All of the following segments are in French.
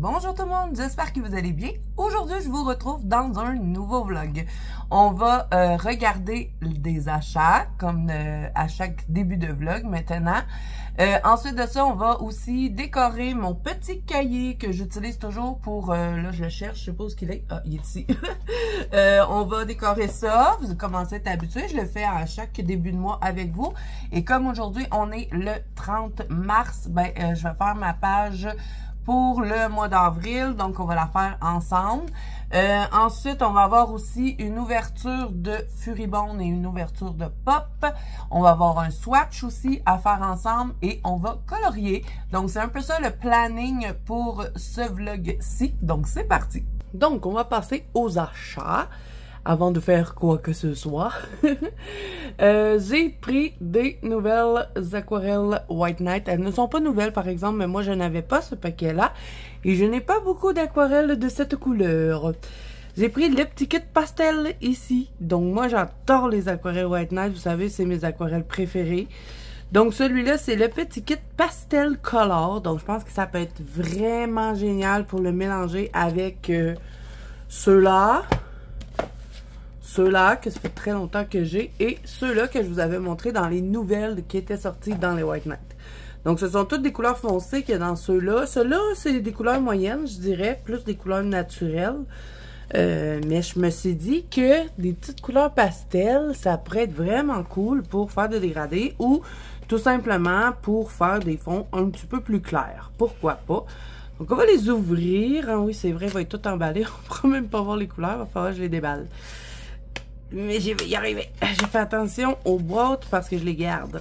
Bonjour tout le monde, j'espère que vous allez bien. Aujourd'hui, je vous retrouve dans un nouveau vlog. On va regarder des achats, comme à chaque début de vlog maintenant. Ensuite de ça, on va aussi décorer mon petit cahier que j'utilise toujours pour... là, je le cherche, je sais pas où il est. Ah, il est ici. On va décorer ça. Vous commencez à être habitués. Je le fais à chaque début de mois avec vous. Et comme aujourd'hui, on est le 30 mars, ben, je vais faire ma page pour le mois d'avril, donc on va la faire ensemble. Ensuite, on va avoir aussi une ouverture de Furibonde et une ouverture de Pop. On va avoir un swatch aussi à faire ensemble et on va colorier. Donc, c'est un peu ça le planning pour ce vlog-ci. Donc, c'est parti. Donc, on va passer aux achats avant de faire quoi que ce soit. J'ai pris des nouvelles aquarelles White Night. Elles ne sont pas nouvelles, par exemple, mais moi, je n'avais pas ce paquet-là. Et je n'ai pas beaucoup d'aquarelles de cette couleur. J'ai pris le petit kit pastel ici. Donc, moi, j'adore les aquarelles White Night. Vous savez, c'est mes aquarelles préférées. Donc, celui-là, c'est le petit kit pastel color. Donc, je pense que ça peut être vraiment génial pour le mélanger avec ceux-là. Ceux-là, que ça fait très longtemps que j'ai, et ceux-là que je vous avais montré dans les nouvelles qui étaient sorties dans les White Night. Donc, ce sont toutes des couleurs foncées qu'il y a dans ceux-là. Ceux-là, c'est des couleurs moyennes, je dirais, plus des couleurs naturelles. Mais je me suis dit que des petites couleurs pastel, ça pourrait être vraiment cool pour faire des dégradés ou tout simplement pour faire des fonds un petit peu plus clairs. Pourquoi pas? Donc, on va les ouvrir. Ah oui, c'est vrai, il va être tout emballé. On ne pourra même pas voir les couleurs. Il va falloir que je les déballe. Mais je vais y arriver. J'ai fait attention aux boîtes parce que je les garde.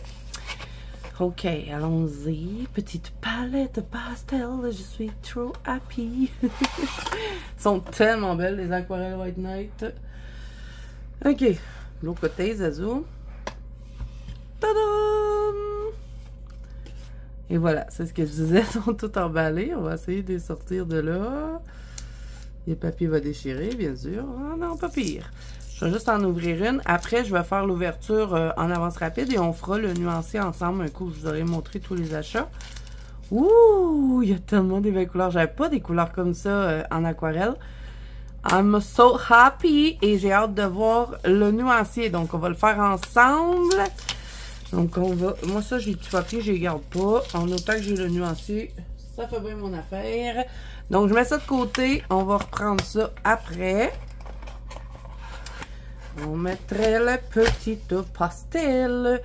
Ok, allons-y. Petite palette pastel. Je suis trop happy. Elles sont tellement belles, les aquarelles White Night. Ok. L'autre côté, Zazu. Tadam! Et voilà, c'est ce que je disais. Elles sont toutes emballées. On va essayer de les sortir de là. Le papier va déchirer, bien sûr. Ah non, pas pire. Je vais juste en ouvrir une. Après, je vais faire l'ouverture en avance rapide et on fera le nuancier ensemble. Un coup, je vous aurai montré tous les achats. Ouh, il y a tellement des belles couleurs. J'avais pas des couleurs comme ça en aquarelle. I'm so happy et j'ai hâte de voir le nuancier. Donc, on va le faire ensemble. Donc, on va... Moi, ça, j'ai du papier, je les garde pas. En autant que j'ai le nuancier, ça fait bien mon affaire. Donc, je mets ça de côté. On va reprendre ça après. On mettrait la petite pastel.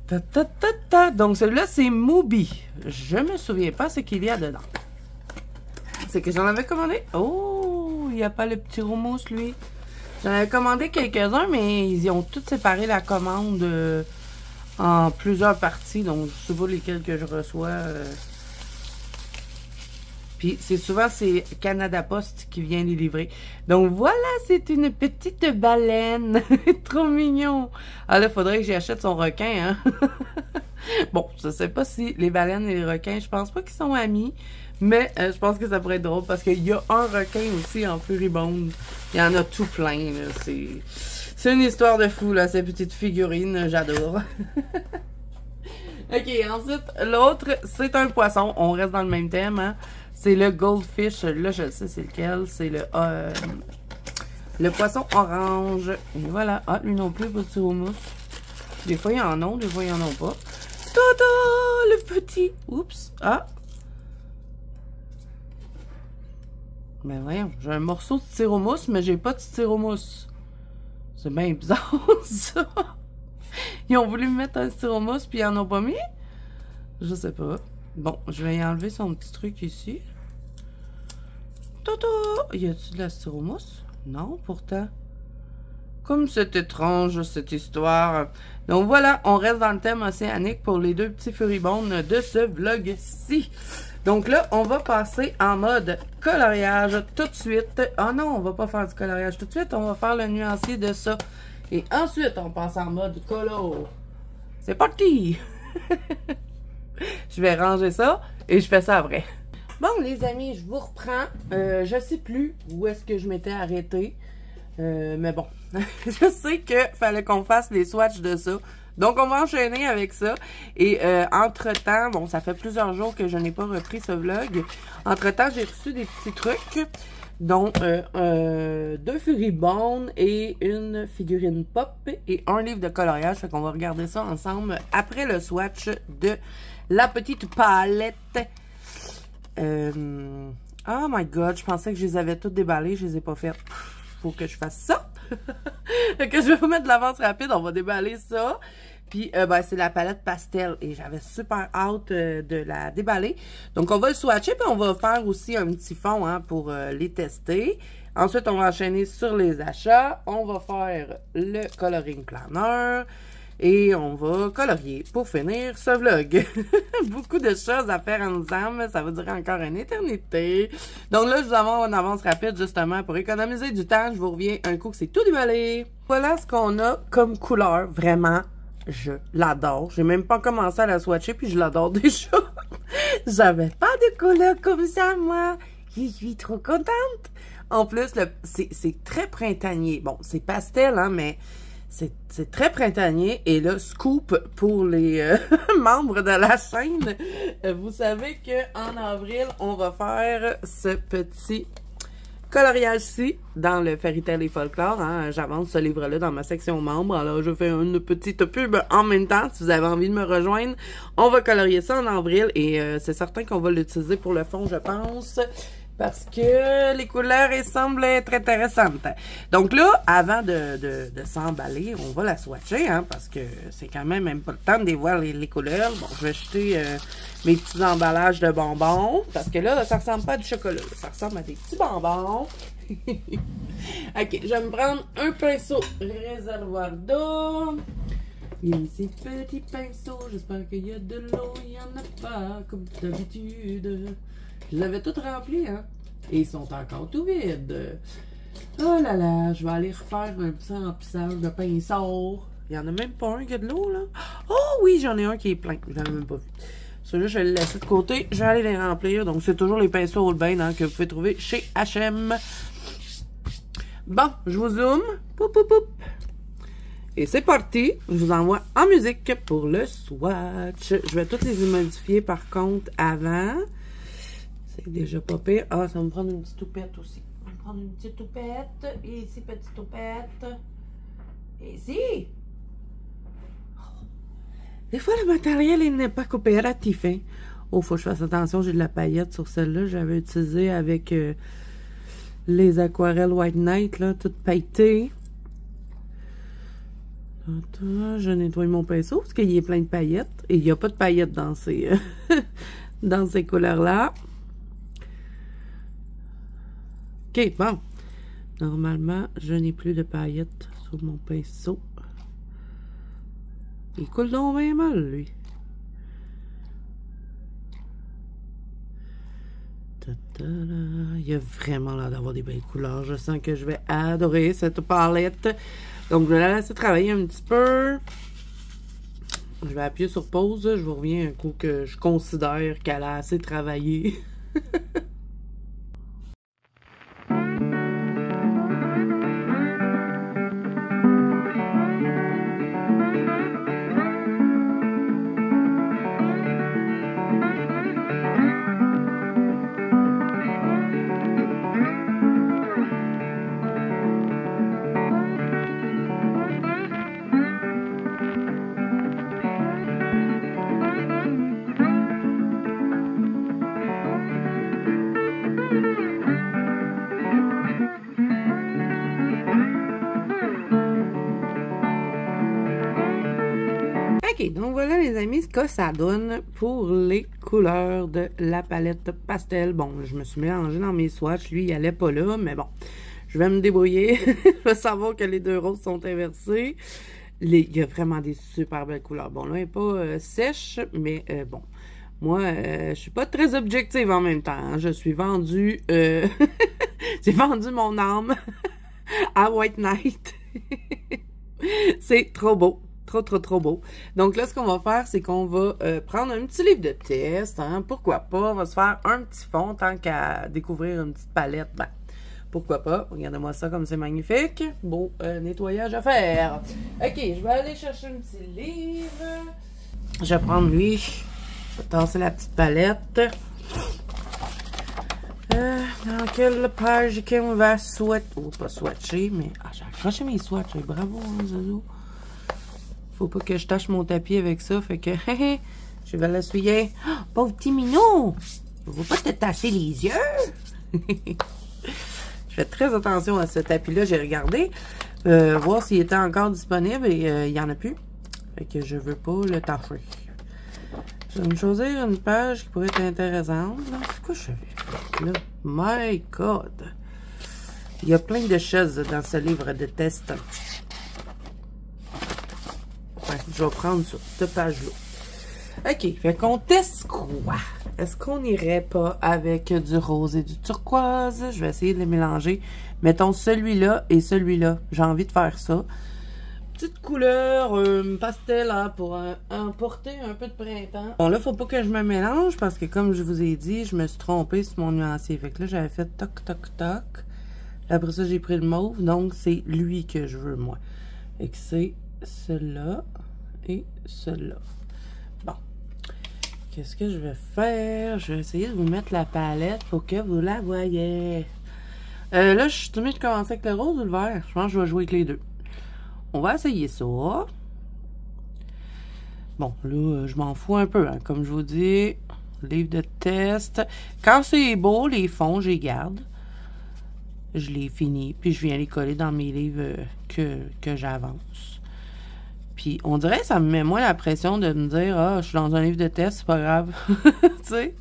Ta, ta, ta, ta. Donc, celui-là, c'est Mubi. Je me souviens pas ce qu'il y a dedans. C'est que j'en avais commandé. Oh, il n'y a pas le petit roumousse, lui. J'en avais commandé quelques-uns, mais ils ont tous séparé la commande en plusieurs parties. Donc, je sais pas lesquelles que je reçois. Puis, c'est souvent, c'est Canada Post qui vient les livrer. Donc, voilà, c'est une petite baleine. Trop mignon. Ah là, il faudrait que j'achète son requin, hein. Bon, je sais pas si les baleines et les requins, je pense pas qu'ils sont amis. Mais je pense que ça pourrait être drôle parce qu'il y a un requin aussi en Furibonde. Il y en a tout plein, là. C'est une histoire de fou, là, ces petites figurines. J'adore. OK, ensuite, l'autre, c'est un poisson. On reste dans le même thème, hein. C'est le Goldfish. Là, je sais c'est lequel. C'est le poisson orange. Et voilà. Ah, lui non plus, pas de styromousse. Des fois, il y en a, des fois, il y en a pas. Tada! Le petit. Oups. Ah. Mais voyons, j'ai un morceau de styromousse, mais j'ai pas de styromousse. C'est bien bizarre, ça. Ils ont voulu me mettre un styromousse, puis ils en ont pas mis? Je sais pas. Bon, je vais y enlever son petit truc ici. Tata! Y a-t-il de la styromousse? Non, pourtant. Comme c'est étrange, cette histoire. Donc voilà, on reste dans le thème océanique pour les deux petits furibondes de ce vlog-ci. Donc là, on va passer en mode coloriage tout de suite. Ah non, on va pas faire du coloriage tout de suite. On va faire le nuancier de ça. Et ensuite, on passe en mode color. C'est parti! Je vais ranger ça et je fais ça après. Bon, les amis, je vous reprends. Je sais plus où est-ce que je m'étais arrêtée. Mais bon, je sais qu'il fallait qu'on fasse les swatchs de ça. Donc, on va enchaîner avec ça. Et entre-temps, bon, ça fait plusieurs jours que je n'ai pas repris ce vlog. Entre-temps, j'ai reçu des petits trucs, dont 2 furibondes et une figurine pop et un livre de coloriage. Fait qu'on va regarder ça ensemble après le swatch de la petite palette. Oh my god, je pensais que je les avais toutes déballées, je les ai pas faites. Faut que je fasse ça. Fait que je vais vous mettre de l'avance rapide, on va déballer ça. Puis, ben, c'est la palette pastel et j'avais super hâte de la déballer. Donc, on va le swatcher, puis on va faire aussi un petit fond hein, pour les tester. Ensuite, on va enchaîner sur les achats. On va faire le coloring planner et on va colorier pour finir ce vlog. Beaucoup de choses à faire ensemble, ça va durer encore une éternité. Donc là, je vous avance en avance rapide justement pour économiser du temps. Je vous reviens un coup que c'est tout déballé. Voilà ce qu'on a comme couleur, vraiment. Je l'adore. J'ai même pas commencé à la swatcher, puis je l'adore déjà. J'avais pas de couleur comme ça, moi. Je suis trop contente. En plus, c'est très printanier. Bon, c'est pastel, hein, mais c'est très printanier. Et là, scoop pour les membres de la chaîne. Vous savez qu'en avril, on va faire ce petit coloriage-ci dans le Fairy Tale et Folklore. Hein. J'avance ce livre-là dans ma section membres. Alors, je fais une petite pub en même temps. Si vous avez envie de me rejoindre, on va colorier ça en avril. Et c'est certain qu'on va l'utiliser pour le fond, je pense. Parce que les couleurs, elles semblent être intéressantes. Donc là, avant de s'emballer, on va la swatcher, hein, parce que c'est quand même important de voir les couleurs. Bon, je vais jeter mes petits emballages de bonbons, parce que là, ça ressemble pas à du chocolat. Ça ressemble à des petits bonbons. Ok, je vais me prendre un pinceau réservoir d'eau. Et ces petits pinceaux, j'espère qu'il y a de l'eau, il n'y en a pas, comme d'habitude. Je les avais toutes remplis, hein. Et ils sont encore tout vides. Oh là là, je vais aller refaire un petit remplissage de pinceau. Il n'y en a même pas un qui a de l'eau, là. Oh oui, j'en ai un qui est plein. Je l'avais même pas vu. Celui-là, je vais le laisser de côté. Je vais aller les remplir. Donc, c'est toujours les pinceaux Holbein hein, que vous pouvez trouver chez H&M. Bon, je vous zoome. Poup, poup, poup. Et c'est parti. Je vous envoie en musique pour le swatch. Je vais toutes les modifier par contre avant. C'est déjà pas pire. Ah, ça va me prendre une petite toupette aussi. On va me prendre une petite toupette. Et ici, petite toupette. Et ici. Oh. Des fois, le matériel il n'est pas coopératif. Hein? Oh, faut que je fasse attention. J'ai de la paillette sur celle-là. J'avais utilisé avec les aquarelles White Knight, là, toutes pailletées. Je nettoie mon pinceau parce qu'il est plein de paillettes. Et il n'y a pas de paillettes dans ces, dans ces couleurs-là. OK, bon. Normalement, je n'ai plus de paillettes sur mon pinceau. Il coule donc bien mal, lui. Il y a vraiment l'air d'avoir des belles couleurs. Je sens que je vais adorer cette palette. Donc, je vais la laisser travailler un petit peu. Je vais appuyer sur pause. Je vous reviens un coup que je considère qu'elle a assez travaillé. Ok, donc voilà les amis ce que ça donne pour les couleurs de la palette pastel. Bon, je me suis mélangée dans mes swatchs, lui il allait pas là, mais bon, je vais me débrouiller. Je vais savoir que les deux roses sont inversées. Il y a vraiment des super belles couleurs. Bon, là, elle n'est pas sèche, mais bon, moi, je suis pas très objective en même temps. Hein. Je suis vendue, j'ai vendu mon âme à White Knight. C'est trop beau. Trop beau. Donc là, ce qu'on va faire, c'est qu'on va prendre un petit livre de test. Hein, pourquoi pas? On va se faire un petit fond tant qu'à découvrir une petite palette. Ben, pourquoi pas. Regardez-moi ça comme c'est magnifique. Beau nettoyage à faire. Ok, je vais aller chercher un petit livre. Je vais prendre lui. Je vais tasser la petite palette. Dans quelle page qu'on va swatcher? Oh, pas swatcher, mais... Ah, j'ai accroché mes swatchs. Bravo, hein, Zozo. Faut pas que je tâche mon tapis avec ça. Fait que, je vais l'essuyer. Oh, pauvre petit minou! Faut pas te tasser les yeux! Je fais très attention à ce tapis-là. J'ai regardé. Voir s'il était encore disponible et il n'y en a plus. Fait que je veux pas le tâcher. Je vais me choisir une page qui pourrait être intéressante. C'est quoi je fais là? My God! Il y a plein de choses dans ce livre de test. Ouais, je vais prendre sur cette page-là. OK, fait qu'on teste quoi? Est-ce qu'on irait pas avec du rose et du turquoise? Je vais essayer de les mélanger. Mettons celui-là et celui-là. J'ai envie de faire ça. Petite couleur pastel hein, pour emporter un peu de printemps. Bon, là, faut pas que je me mélange parce que, comme je vous ai dit, je me suis trompée sur mon nuancier. Fait que là, j'avais fait toc, toc, toc. Après ça, j'ai pris le mauve. Donc, c'est lui que je veux, moi. Et que c'est celui-là et celui-là. Bon. Qu'est-ce que je vais faire? Je vais essayer de vous mettre la palette pour que vous la voyez. Là, je suis tombée de commencer avec le rose ou le vert. Je pense que je vais jouer avec les deux. On va essayer ça. Bon, là, je m'en fous un peu. Hein. Comme je vous dis, livre de test. Quand c'est beau, les fonds, je les garde. Je les finis. Puis je viens les coller dans mes livres que j'avance. Puis on dirait que ça me met moins la pression de me dire « Ah, je suis dans un livre de test, c'est pas grave. » Tu sais?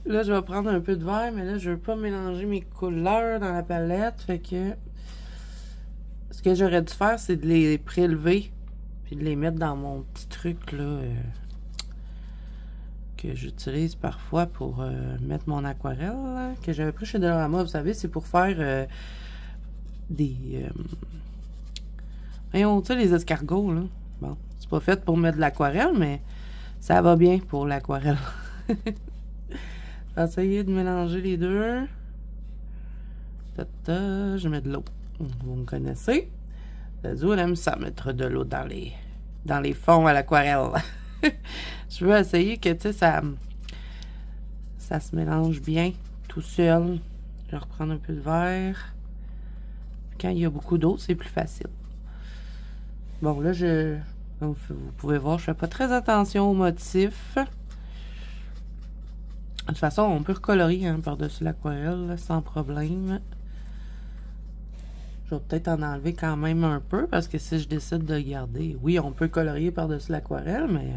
Là, je vais prendre un peu de vert, mais là, je veux pas mélanger mes couleurs dans la palette. Fait que... Ce que j'aurais dû faire, c'est de les prélever puis de les mettre dans mon petit truc là que j'utilise parfois pour mettre mon aquarelle là, que j'avais pris chez Dollarama. Vous savez, c'est pour faire des... voyons, tu sais, les escargots là. Bon, c'est pas fait pour mettre de l'aquarelle, mais ça va bien pour l'aquarelle. Je vais essayer de mélanger les deux. Tata, je mets de l'eau. Vous me connaissez. Zozo, elle aime ça, mettre de l'eau dans les fonds à l'aquarelle. Je veux essayer que, tu sais, ça se mélange bien tout seul. Je vais reprendre un peu de verre. Quand il y a beaucoup d'eau, c'est plus facile. Bon, là, comme vous pouvez voir, je fais pas très attention aux motifs. De toute façon, on peut recolorier hein, par-dessus l'aquarelle, sans problème. Je vais peut-être en enlever quand même un peu, parce que si je décide de garder... Oui, on peut colorier par-dessus l'aquarelle, mais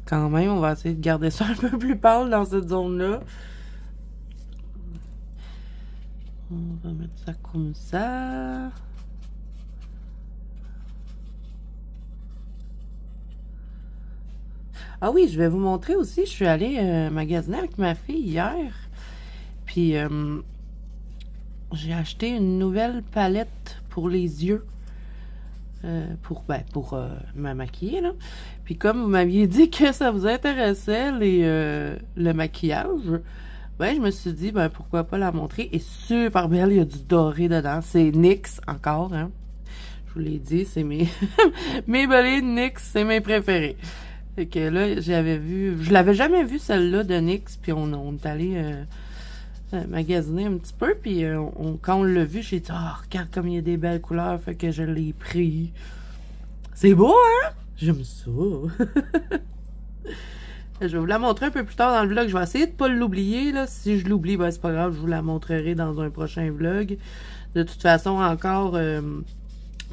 quand même, on va essayer de garder ça un peu plus pâle dans cette zone-là. On va mettre ça comme ça. Ah oui, je vais vous montrer aussi, je suis allée magasiner avec ma fille hier. Puis... j'ai acheté une nouvelle palette pour les yeux. Pour me maquiller, là. Puis comme vous m'aviez dit que ça vous intéressait, le maquillage, ben je me suis dit, ben pourquoi pas la montrer. Elle est super belle, il y a du doré dedans. C'est NYX encore, hein. Je vous l'ai dit, c'est mes Maybelline NYX, c'est mes préférés. Fait que là, je l'avais jamais vue celle-là de NYX, puis on est allé... magasiner un petit peu, puis quand on l'a vu, j'ai dit, oh, regarde comme il y a des belles couleurs, fait que je l'ai pris. C'est beau, hein? J'aime ça. Je vais vous la montrer un peu plus tard dans le vlog. Je vais essayer de pas l'oublier, là. Si je l'oublie, ben c'est pas grave, je vous la montrerai dans un prochain vlog. De toute façon, encore,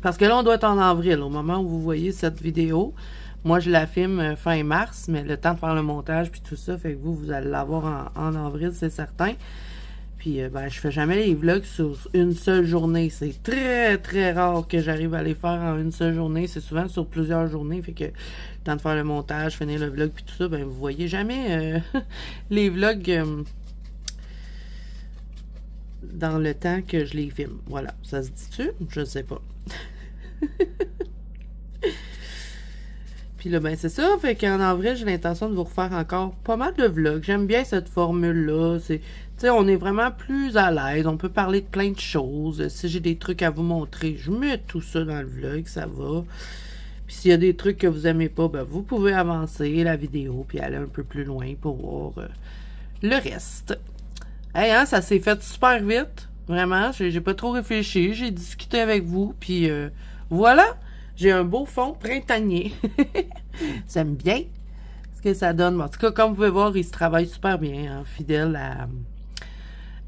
parce que là, on doit être en avril, au moment où vous voyez cette vidéo. Moi, je la filme fin mars, mais le temps de faire le montage puis tout ça, fait que vous allez l'avoir en avril, c'est certain. Puis, ben, je fais jamais les vlogs sur une seule journée. C'est très, très rare que j'arrive à les faire en une seule journée. C'est souvent sur plusieurs journées. Fait que, le temps de faire le montage, finir le vlog puis tout ça, ben, vous voyez jamais les vlogs dans le temps que je les filme. Voilà. Ça se dit-tu? Je sais pas. Puis là, ben c'est ça. Fait qu'en avril, j'ai l'intention de vous refaire encore pas mal de vlogs. J'aime bien cette formule-là. C'est, tu sais, on est vraiment plus à l'aise. On peut parler de plein de choses. Si j'ai des trucs à vous montrer, je mets tout ça dans le vlog, ça va. Puis s'il y a des trucs que vous aimez pas, ben, vous pouvez avancer la vidéo puis aller un peu plus loin pour voir le reste. Hey, hein, ça s'est fait super vite. Vraiment, j'ai pas trop réfléchi. J'ai discuté avec vous, puis voilà. J'ai un beau fond printanier. J'aime bien ce que ça donne. En tout cas, comme vous pouvez voir, il se travaille super bien, hein, fidèle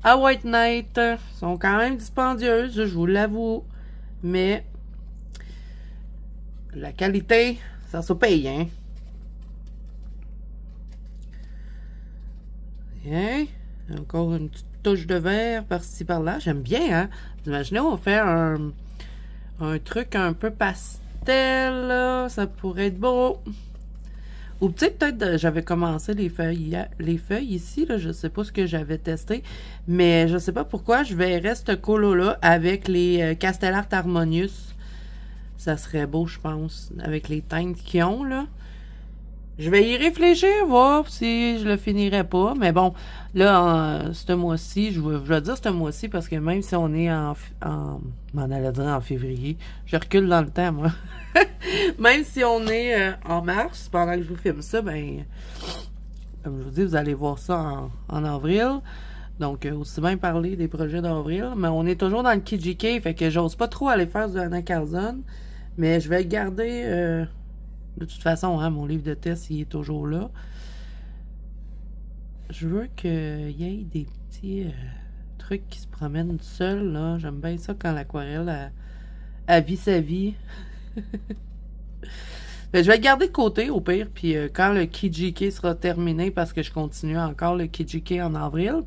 à White Knight. Ils sont quand même dispendieuses, je vous l'avoue. Mais la qualité, ça se paye, hein. Bien. Encore une petite touche de vert par-ci par-là. J'aime bien, hein. Imaginez, on fait un truc un peu pastel, là. Ça pourrait être beau. Ou peut-être, j'avais commencé les feuilles ici, là. Je sais pas ce que j'avais testé. Mais je sais pas pourquoi. Je verrais ce colo-là avec les Castellart Harmonious. Ça serait beau, je pense. Avec les teintes qu'ils ont, là. Je vais y réfléchir, voir si je le finirai pas. Mais bon, là, ce mois-ci, je vais dire ce mois-ci parce que même si on est m'en allait dire en février, je recule dans le temps, moi. Même si on est en mars, pendant que je vous filme ça, ben, comme je vous dis, vous allez voir ça en avril. Donc, aussi bien parler des projets d'avril. Mais on est toujours dans le KGK, fait que j'ose pas trop aller faire du Anna Carzon. Mais je vais le garder... de toute façon, hein, mon livre de test, il est toujours là. Je veux qu'il y ait des petits trucs qui se promènent seuls, là. J'aime bien ça quand l'aquarelle a vit sa vie. Je vais le garder de côté, au pire. Puis quand le KGK sera terminé, parce que je continue encore le KGK en avril,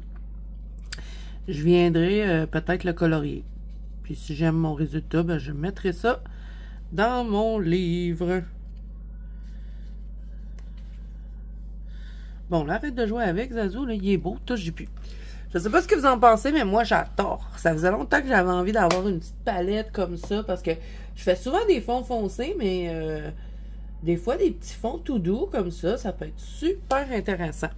je viendrai peut-être le colorier. Puis si j'aime mon résultat, ben, je mettrai ça dans mon livre. Bon, là, arrête de jouer avec, Zazu, là, il est beau, touche plus. Je sais pas ce que vous en pensez, mais moi, j'adore. Ça faisait longtemps que j'avais envie d'avoir une petite palette comme ça, parce que je fais souvent des fonds foncés, mais des fois, des petits fonds tout doux comme ça peut être super intéressant.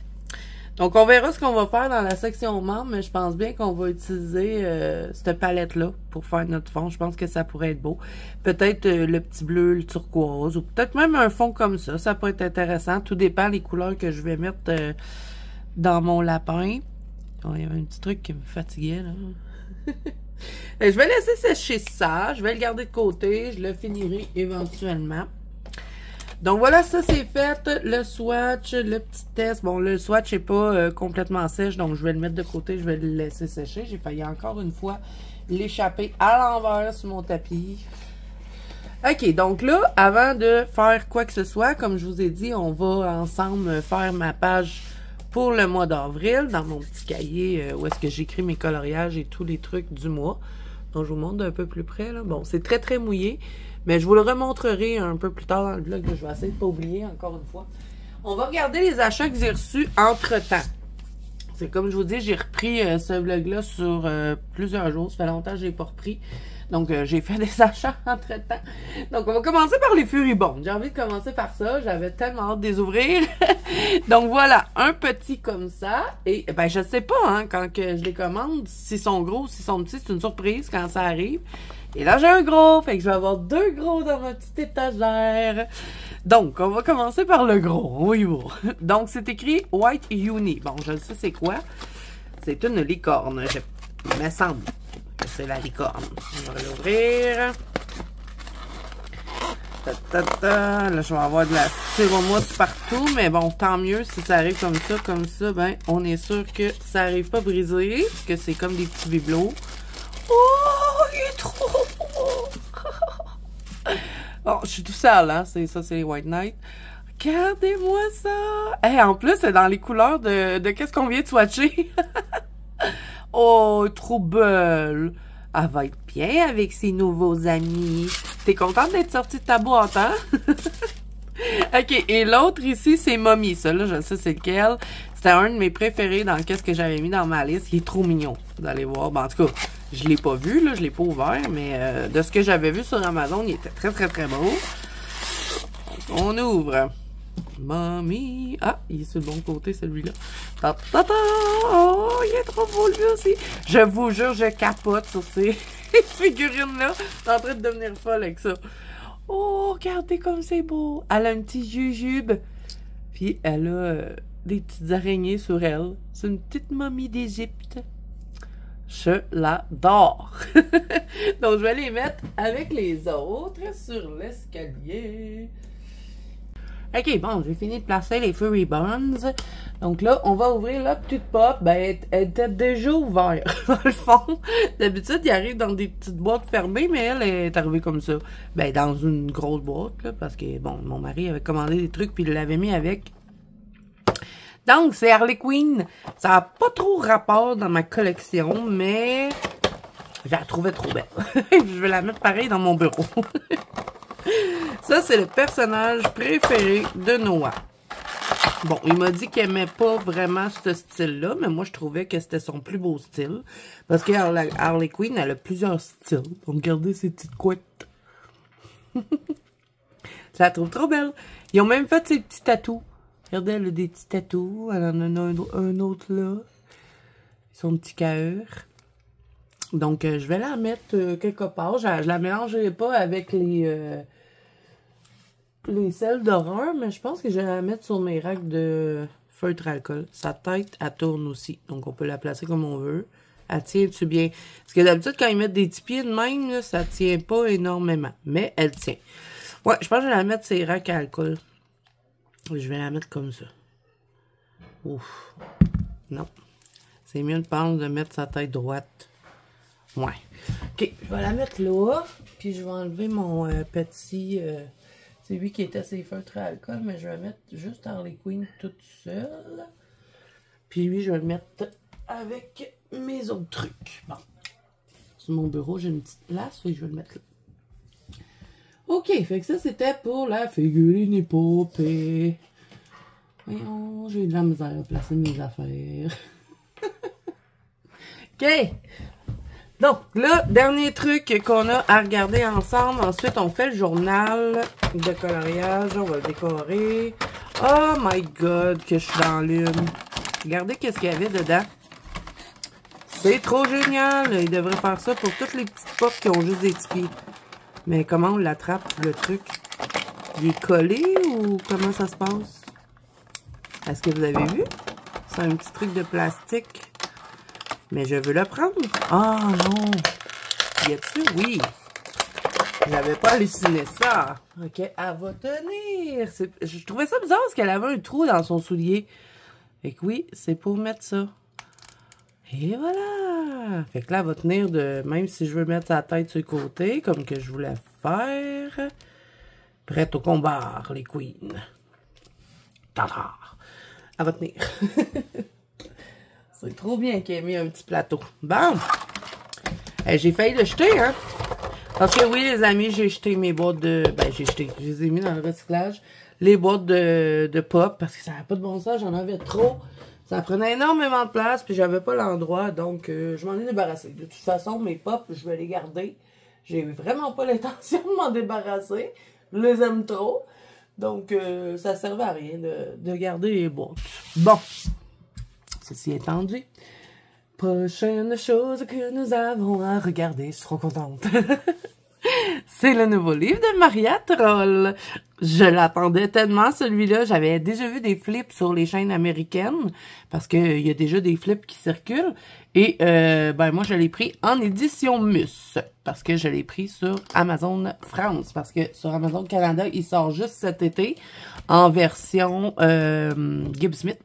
Donc, on verra ce qu'on va faire dans la section membres, mais je pense bien qu'on va utiliser cette palette-là pour faire notre fond. Je pense que ça pourrait être beau. Peut-être le petit bleu, le turquoise, ou peut-être même un fond comme ça. Ça peut être intéressant. Tout dépend des couleurs que je vais mettre dans mon lapin. Oh, il y avait un petit truc qui me fatiguait, là. Je vais laisser sécher ça. Je vais le garder de côté. Je le finirai éventuellement. Donc voilà, ça c'est fait, le swatch, le petit test. Bon, le swatch n'est pas complètement sèche, donc je vais le mettre de côté, je vais le laisser sécher. J'ai failli encore une fois l'échapper à l'envers sur mon tapis. Ok, donc là, avant de faire quoi que ce soit, comme je vous ai dit, on va ensemble faire ma page pour le mois d'avril, dans mon petit cahier où est-ce que j'écris mes coloriages et tous les trucs du mois. Donc je vous montre d'un peu plus près, là. Bon, c'est très très mouillé. Mais je vous le remontrerai un peu plus tard dans le vlog. Je vais essayer de ne pas oublier encore une fois. On va regarder les achats que j'ai reçus entre-temps. C'est comme je vous dis, j'ai repris ce vlog-là sur plusieurs jours. Ça fait longtemps que je n'ai pas repris. Donc, j'ai fait des achats entre-temps. Donc, on va commencer par les Furibondes. J'ai envie de commencer par ça. J'avais tellement hâte de les ouvrir. Donc, voilà. Un petit comme ça. Et, ben, je sais pas, hein, quand que je les commande, s'ils sont gros, s'ils sont petits. C'est une surprise quand ça arrive. Et là, j'ai un gros. Fait que je vais avoir 2 gros dans ma petite étagère. Donc, on va commencer par le gros. Oui, bon. Donc, c'est écrit White Uni. Bon, je le sais c'est quoi. C'est une licorne. Il me semble que c'est la licorne. On va l'ouvrir. Là, je vais avoir de la styromousse partout. Mais bon, tant mieux si ça arrive comme ça. Comme ça, ben, on est sûr que ça n'arrive pas brisé. Parce que c'est comme des petits bibelots. Oh, il est trop beau! Bon, je suis tout sale, hein? Ça, c'est les White Knight. Regardez-moi ça! Hey, en plus, c'est dans les couleurs de qu'est-ce qu'on vient de swatcher. Oh, trop belle! Elle va être bien avec ses nouveaux amis. T'es contente d'être sortie de ta boîte, hein? OK, et l'autre ici, c'est Mommy. Ça, là, je sais c'est lequel. C'était un de mes préférés dans qu'est-ce que j'avais mis dans ma liste. Il est trop mignon. Vous allez voir. Ben, en tout cas, je l'ai pas vu, là. Je l'ai pas ouvert. Mais de ce que j'avais vu sur Amazon, il était très, très, très beau. On ouvre. Mommy. Ah, il est sur le bon côté, celui-là. Ta, ta, ta! Oh, il est trop beau lui aussi. Je vous jure, je capote sur ces figurines-là. Je suis en train de devenir folle avec ça. Oh, regardez comme c'est beau. Elle a un petit jujube. Puis elle a des petites araignées sur elle. C'est une petite momie d'Égypte. Je l'adore. Donc, je vais les mettre avec les autres sur l'escalier. OK, bon, j'ai fini de placer les Furry Buns. Donc là, on va ouvrir la petite pop. Ben, elle était déjà ouverte, dans le fond. D'habitude, il arrive dans des petites boîtes fermées, mais elle est arrivée comme ça. Ben, dans une grosse boîte, là, parce que, bon, mon mari avait commandé des trucs, puis il l'avait mis avec. Donc, c'est Harley Quinn. Ça n'a pas trop rapport dans ma collection, mais je la trouvais trop belle. Je vais la mettre pareil dans mon bureau. Ça, c'est le personnage préféré de Noah. Bon, il m'a dit qu'il aimait pas vraiment ce style-là, mais moi, je trouvais que c'était son plus beau style. Parce que Harley Quinn, elle a plusieurs styles. Donc, regardez ces petites couettes. Je la trouve trop belle. Ils ont même fait ses petits tatous. Regardez, elle a des petits tatous. Elle en a un autre là. Son petit cœur. Donc, je vais la mettre quelque part. Je la mélangerai pas avec les selles d'horreur, mais je pense que je vais la mettre sur mes racks de feutre alcool. Sa tête, elle tourne aussi. Donc, on peut la placer comme on veut. Elle tient-tu bien? Parce que d'habitude, quand ils mettent des petits pieds de même, là, ça tient pas énormément. Mais elle tient. Ouais, je pense que je vais la mettre sur les racks à alcool. Je vais la mettre comme ça. Ouf. Non. C'est mieux, je pense, de mettre sa tête droite. Ouais. OK, je vais la mettre là. Puis je vais enlever mon petit... c'est lui qui était ses feutres à alcool, mais je vais mettre juste Harley Quinn toute seule. Puis lui, je vais le mettre avec mes autres trucs. Bon. Sur mon bureau, j'ai une petite place, et je vais le mettre là. OK, fait que ça, c'était pour la figurine épopée. Voyons, j'ai de la misère à placer mes affaires. OK. Donc, là, dernier truc qu'on a à regarder ensemble. Ensuite, on fait le journal de coloriage. On va le décorer. Oh my God, que je suis dans l'une. Regardez qu'est-ce qu'il y avait dedans. C'est trop génial. Il devrait faire ça pour toutes les petites pop qui ont juste des petits pieds. Mais comment on l'attrape, le truc? Il est collé ou comment ça se passe? Est-ce que vous avez vu? C'est un petit truc de plastique. Mais je veux le prendre. Ah non! Y a-tu? Oui! J'avais pas halluciné ça. OK, elle va tenir. Je trouvais ça bizarre parce qu'elle avait un trou dans son soulier. Fait que oui, c'est pour mettre ça. Et voilà! Fait que là, elle va tenir de... Même si je veux mettre sa tête sur le côté, comme que je voulais faire. Prête au combat, les queens. Tada! Elle va tenir. C'est trop bien qu'elle ait mis un petit plateau. Bon! J'ai failli le jeter, hein? Parce que oui, les amis, j'ai jeté mes boîtes de... Ben, j'ai jeté. Je les ai mis dans le recyclage. Les boîtes de pop, parce que ça n'avait pas de bon sens. J'en avais trop. Ça prenait énormément de place, puis j'avais pas l'endroit, donc je m'en ai débarrassé. De toute façon, mes pop, je vais les garder. J'ai vraiment pas l'intention de m'en débarrasser. Je les aime trop. Donc, ça servait à rien de garder les boîtes. Bon. Ceci étant dit. Prochaine chose que nous avons à regarder. Je suis trop contente. C'est le nouveau livre de Maria Troll. Je l'attendais tellement, celui-là. J'avais déjà vu des flips sur les chaînes américaines, parce qu'il y a déjà des flips qui circulent. Et ben moi, je l'ai pris en édition Mus, parce que je l'ai pris sur Amazon France, parce que sur Amazon Canada, il sort juste cet été en version Gibb Smith.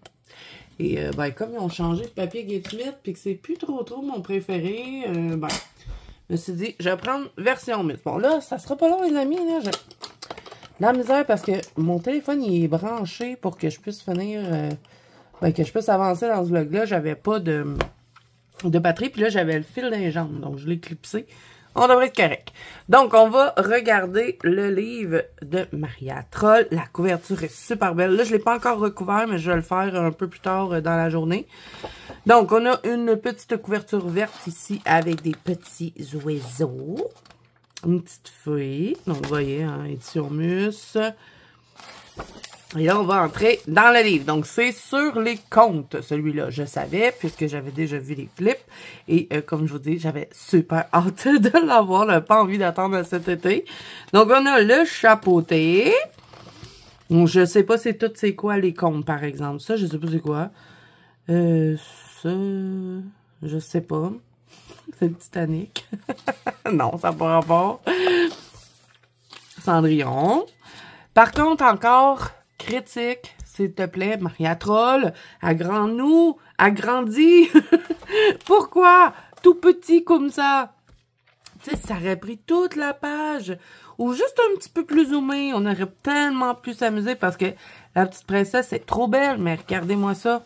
Et ben comme ils ont changé de papier Gibb Smith, puis que c'est plus trop mon préféré, ben... Je me suis dit, je vais prendre version Mus. Bon, là, ça sera pas long, les amis. Là, j'ai de la misère parce que mon téléphone, il est branché pour que je puisse finir... ben, que je puisse avancer dans ce vlog-là. J'avais pas de batterie. Puis là, j'avais le fil d'un jambe. Donc, je l'ai clipsé. On devrait être correct. Donc, on va regarder le livre de Maria Troll. La couverture est super belle. Là, je ne l'ai pas encore recouvert, mais je vais le faire un peu plus tard dans la journée. Donc, on a une petite couverture verte ici avec des petits oiseaux. Une petite feuille. Donc, vous voyez, hein, édition Mus. Et là, on va entrer dans le livre. Donc, c'est sur les contes, celui-là. Je savais, puisque j'avais déjà vu les flips. Et comme je vous dis, j'avais super hâte de l'avoir. J'avais pas envie d'attendre cet été. Donc, on a le chapeauté. Donc, je sais pas c'est quoi les contes, par exemple. Ça, je sais pas c'est quoi. Ça, je sais pas. C'est le Titanic. Non, ça n'a pas rapport. Cendrillon. Par contre, encore, critique, s'il te plaît, Maria Troll, agrandis. Pourquoi? Tout petit comme ça. Tu sais, ça aurait pris toute la page. Ou juste un petit peu plus zoomé. On aurait tellement pu s'amuser parce que la petite princesse est trop belle. Mais regardez-moi ça.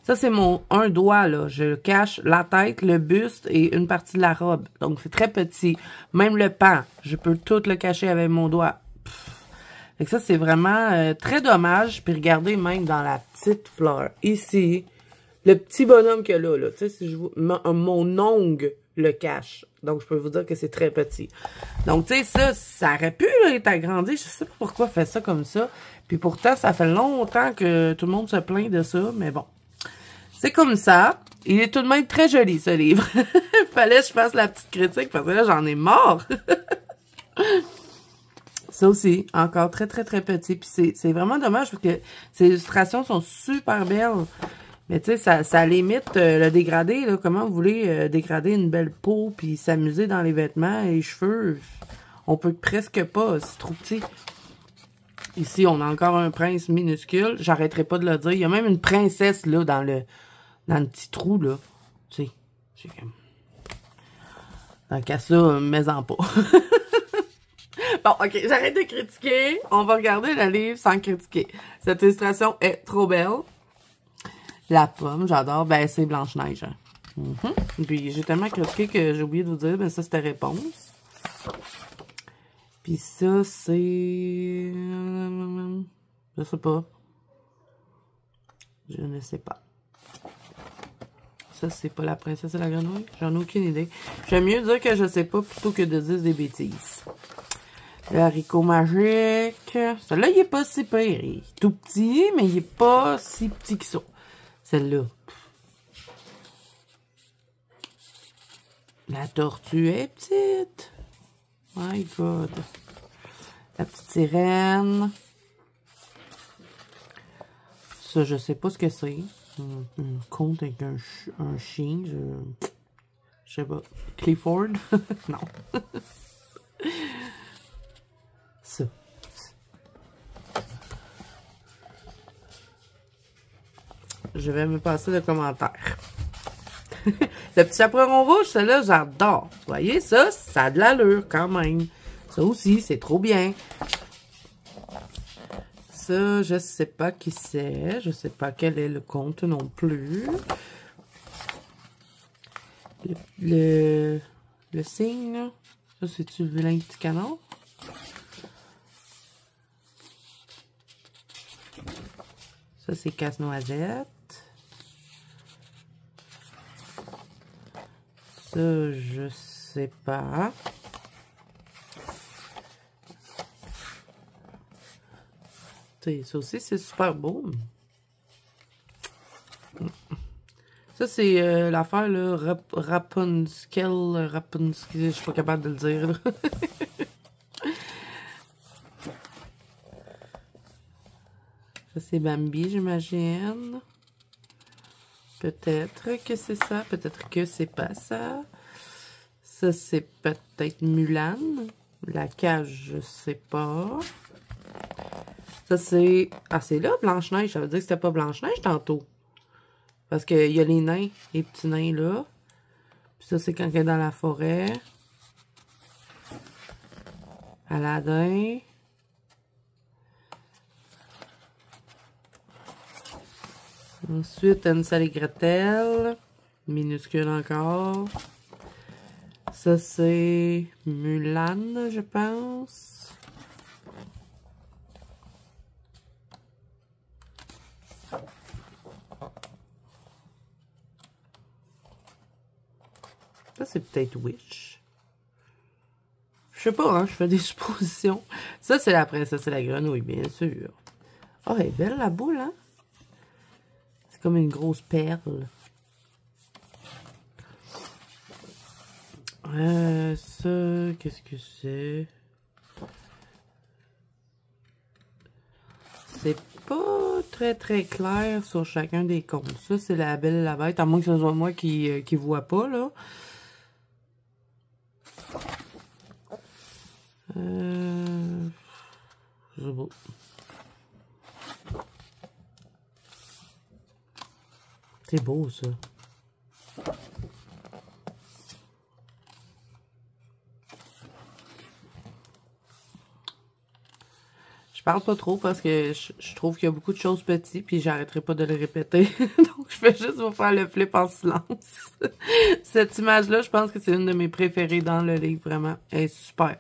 Ça, c'est un doigt, là. Je cache la tête, le buste et une partie de la robe. Donc, c'est très petit. Même le pan, je peux tout le cacher avec mon doigt. Fait que ça, c'est vraiment très dommage. Puis regardez, même dans la petite fleur, ici, le petit bonhomme qu'il y a là. Tu sais, si je mon ongle le cache. Donc, je peux vous dire que c'est très petit. Donc, tu sais, ça aurait pu là, être agrandi. Je sais pas pourquoi fait ça comme ça. Puis pourtant, ça fait longtemps que tout le monde se plaint de ça. Mais bon. C'est comme ça. Il est tout de même très joli, ce livre. Fallait que je fasse la petite critique parce que là, j'en ai marre. Ça aussi, encore très, très, très petit. Puis c'est vraiment dommage parce que ces illustrations sont super belles. Mais tu sais, ça limite le dégradé. Là. Comment vous voulez dégrader une belle peau puis s'amuser dans les vêtements et les cheveux? On peut presque pas, c'est trop petit. Ici, on a encore un prince minuscule. J'arrêterai pas de le dire. Il y a même une princesse là dans le petit trou, là. Tu sais, c'est comme... Tant qu'à ça, mets-en pas. Bon, ok, j'arrête de critiquer. On va regarder le livre sans critiquer. Cette illustration est trop belle. La pomme, j'adore. Ben, c'est Blanche-Neige. Puis, j'ai tellement critiqué que j'ai oublié de vous dire, ben ça, c'était réponse. Puis ça, c'est... Je sais pas. Je ne sais pas. Ça, c'est pas la princesse et la grenouille? J'en ai aucune idée. J'aime mieux dire que je sais pas plutôt que de dire des bêtises. Le haricot magique. Celui-là, il est pas si pire. Il est tout petit, mais il est pas si petit que ça. Celle-là. La tortue est petite. My God. La petite sirène. Ça, je sais pas ce que c'est. Un conte avec un chien. Je sais pas. Clifford? Non. Ça. Je vais me passer le commentaire. Le petit chaperon rouge, celui-là, j'adore. Vous voyez, ça a de l'allure quand même. Ça aussi, c'est trop bien. Ça, je sais pas qui c'est. Je sais pas quel est le conte non plus. Le signe, là. Ça, c'est-tu le vilain petit canard? Ça, c'est Casse-Noisette. Ça, je sais pas. Ça aussi, c'est super beau. Ça, c'est l'affaire, là, Rapunzel, je suis pas capable de le dire, là. Ça, c'est Bambi, j'imagine. Peut-être que c'est ça, peut-être que c'est pas ça. Ça, c'est peut-être Mulan. La cage, je sais pas. Ça, c'est... Ah, c'est là, Blanche-Neige. Ça veut dire que c'était pas Blanche-Neige tantôt. Parce qu'il y a les nains, les petits nains là. Puis ça, c'est quand elle est dans la forêt. Aladdin. Ensuite, Hansel et Gretel. Minuscule encore. Ça, c'est Mulan, je pense. Ça, c'est peut-être Wish. Je sais pas, hein, je fais des suppositions. Ça, c'est la princesse et la grenouille, bien sûr. Oh, elle est belle la boule, hein? C'est comme une grosse perle. Ça, qu'est-ce que c'est? C'est pas très clair sur chacun des comptes. Ça, c'est la Belle et la Bête, à moins que ce soit moi qui vois pas, là. Je sais pas. C'est beau, ça. Je parle pas trop parce que je trouve qu'il y a beaucoup de choses petites puis j'arrêterai pas de le répéter. Donc, je vais juste vous faire le flip en silence. Cette image-là, je pense que c'est une de mes préférées dans le livre, vraiment. Elle est super.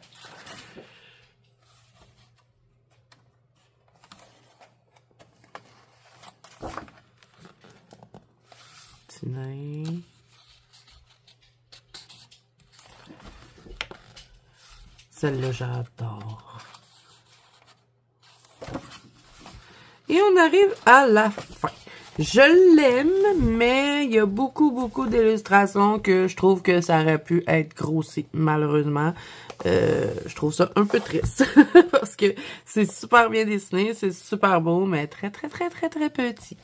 Celle-là, j'adore. Et on arrive à la fin. Je l'aime, mais il y a beaucoup d'illustrations que je trouve que ça aurait pu être grossi, malheureusement. Je trouve ça un peu triste, parce que c'est super bien dessiné, c'est super beau, mais très petit.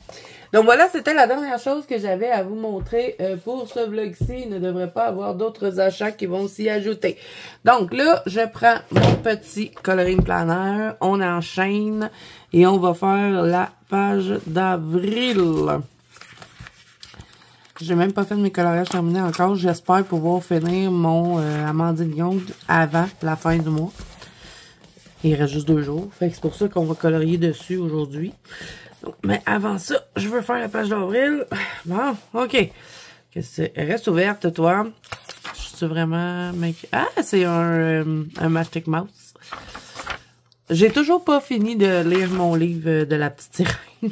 Donc voilà, c'était la dernière chose que j'avais à vous montrer pour ce vlog-ci. Il ne devrait pas avoir d'autres achats qui vont s'y ajouter. Donc là, je prends mon petit coloring planner, on enchaîne et on va faire la page d'avril. J'ai même pas fait de mes coloriages terminés encore. J'espère pouvoir finir mon Amandine Young avant la fin du mois. Il reste juste 2 jours. Fait que c'est pour ça qu'on va colorier dessus aujourd'hui. Mais avant ça, je veux faire la page d'avril. Bon, ok. Reste ouverte, toi. Je suis vraiment... Ah, c'est un Magic Mouse. J'ai toujours pas fini de lire mon livre de la petite sirène.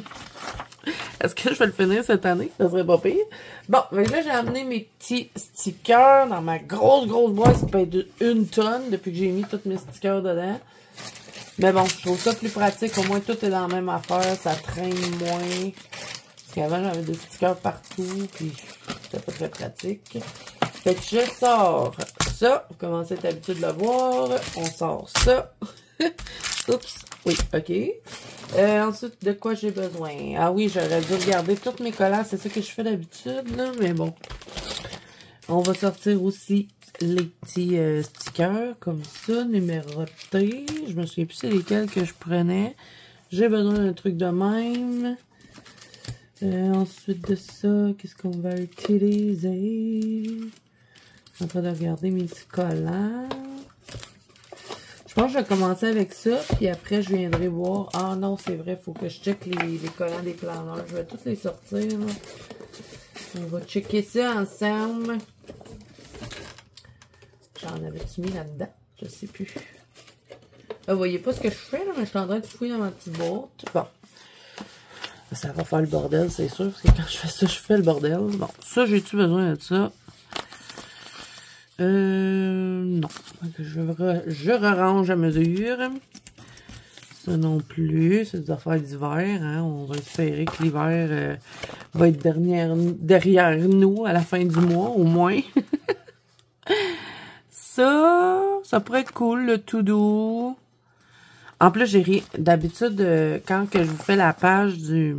Est-ce que je vais le finir cette année? Ça serait pas pire. Bon, là, j'ai amené mes petits stickers dans ma grosse boîte. Ça peut être 1 tonne depuis que j'ai mis tous mes stickers dedans. Mais bon, je trouve ça plus pratique. Au moins, tout est dans la même affaire. Ça traîne moins. Parce qu'avant, j'avais des stickers partout. Puis, c'était pas très pratique. Fait que je sors ça. Vous commencez à être habitué de le voir. On sort ça. Oups. Oui, ok. Ensuite, de quoi j'ai besoin? Ah oui, j'aurais dû regarder tous mes collants. C'est ça que je fais d'habitude, là. Mais bon. On va sortir aussi les petits stickers comme ça, numérotés. Je me souviens plus c'est lesquels que je prenais. J'ai besoin d'un truc de même. Ensuite de ça, qu'est-ce qu'on va utiliser? Je suis en train de regarder mes petits collants. Je pense que je vais commencer avec ça, puis après je viendrai voir. Ah non, c'est vrai, il faut que je check les collants des planeurs. Je vais tous les sortir, là. On va checker ça ensemble. J'en avais-tu mis là-dedans? Je sais plus. Vous voyez pas ce que je fais, là, mais je suis en train de fouiller dans ma petite boîte. Bon. Ça va faire le bordel, c'est sûr, parce que quand je fais ça, je fais le bordel. Bon, ça, j'ai-tu besoin de ça? Non. Je re-range à mesure. Ça non plus. C'est des affaires d'hiver. Hein? On va espérer que l'hiver va être derrière nous à la fin du mois, au moins. Ça pourrait être cool, le tout doux. En plus, j'ai rien. D'habitude, quand que je vous fais la page du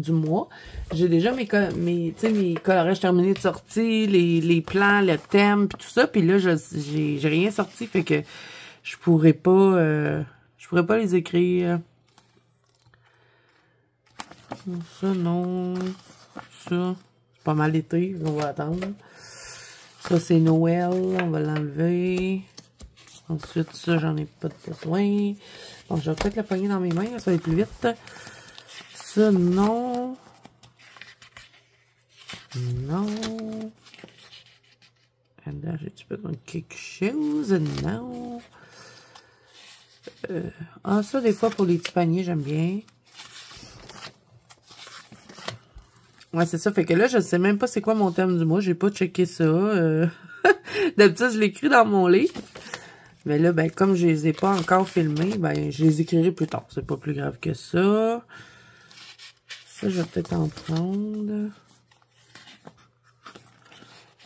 mois, j'ai déjà mes coloriages terminés de sortie, les plans, le thème, puis tout ça. Puis là, j'ai rien sorti, fait que je pourrais pas les écrire. Ça, non. Ça, c'est pas mal été, on va attendre. Ça, c'est Noël, on va l'enlever. Ensuite, ça, j'en ai pas besoin. Bon, je vais peut-être la pogner dans mes mains, ça va aller plus vite. Ça, non. Non. Là, j'ai-tu besoin de quelque chose? Non. Ah, ça, des fois, pour les petits paniers, j'aime bien. Ouais, c'est ça. Fait que là, je sais même pas c'est quoi mon thème du mois. J'ai pas checké ça. D'habitude, je l'écris dans mon livre. Mais là, ben, comme je les ai pas encore filmés, ben, je les écrirai plus tard. C'est pas plus grave que ça. Ça, je vais peut-être en prendre.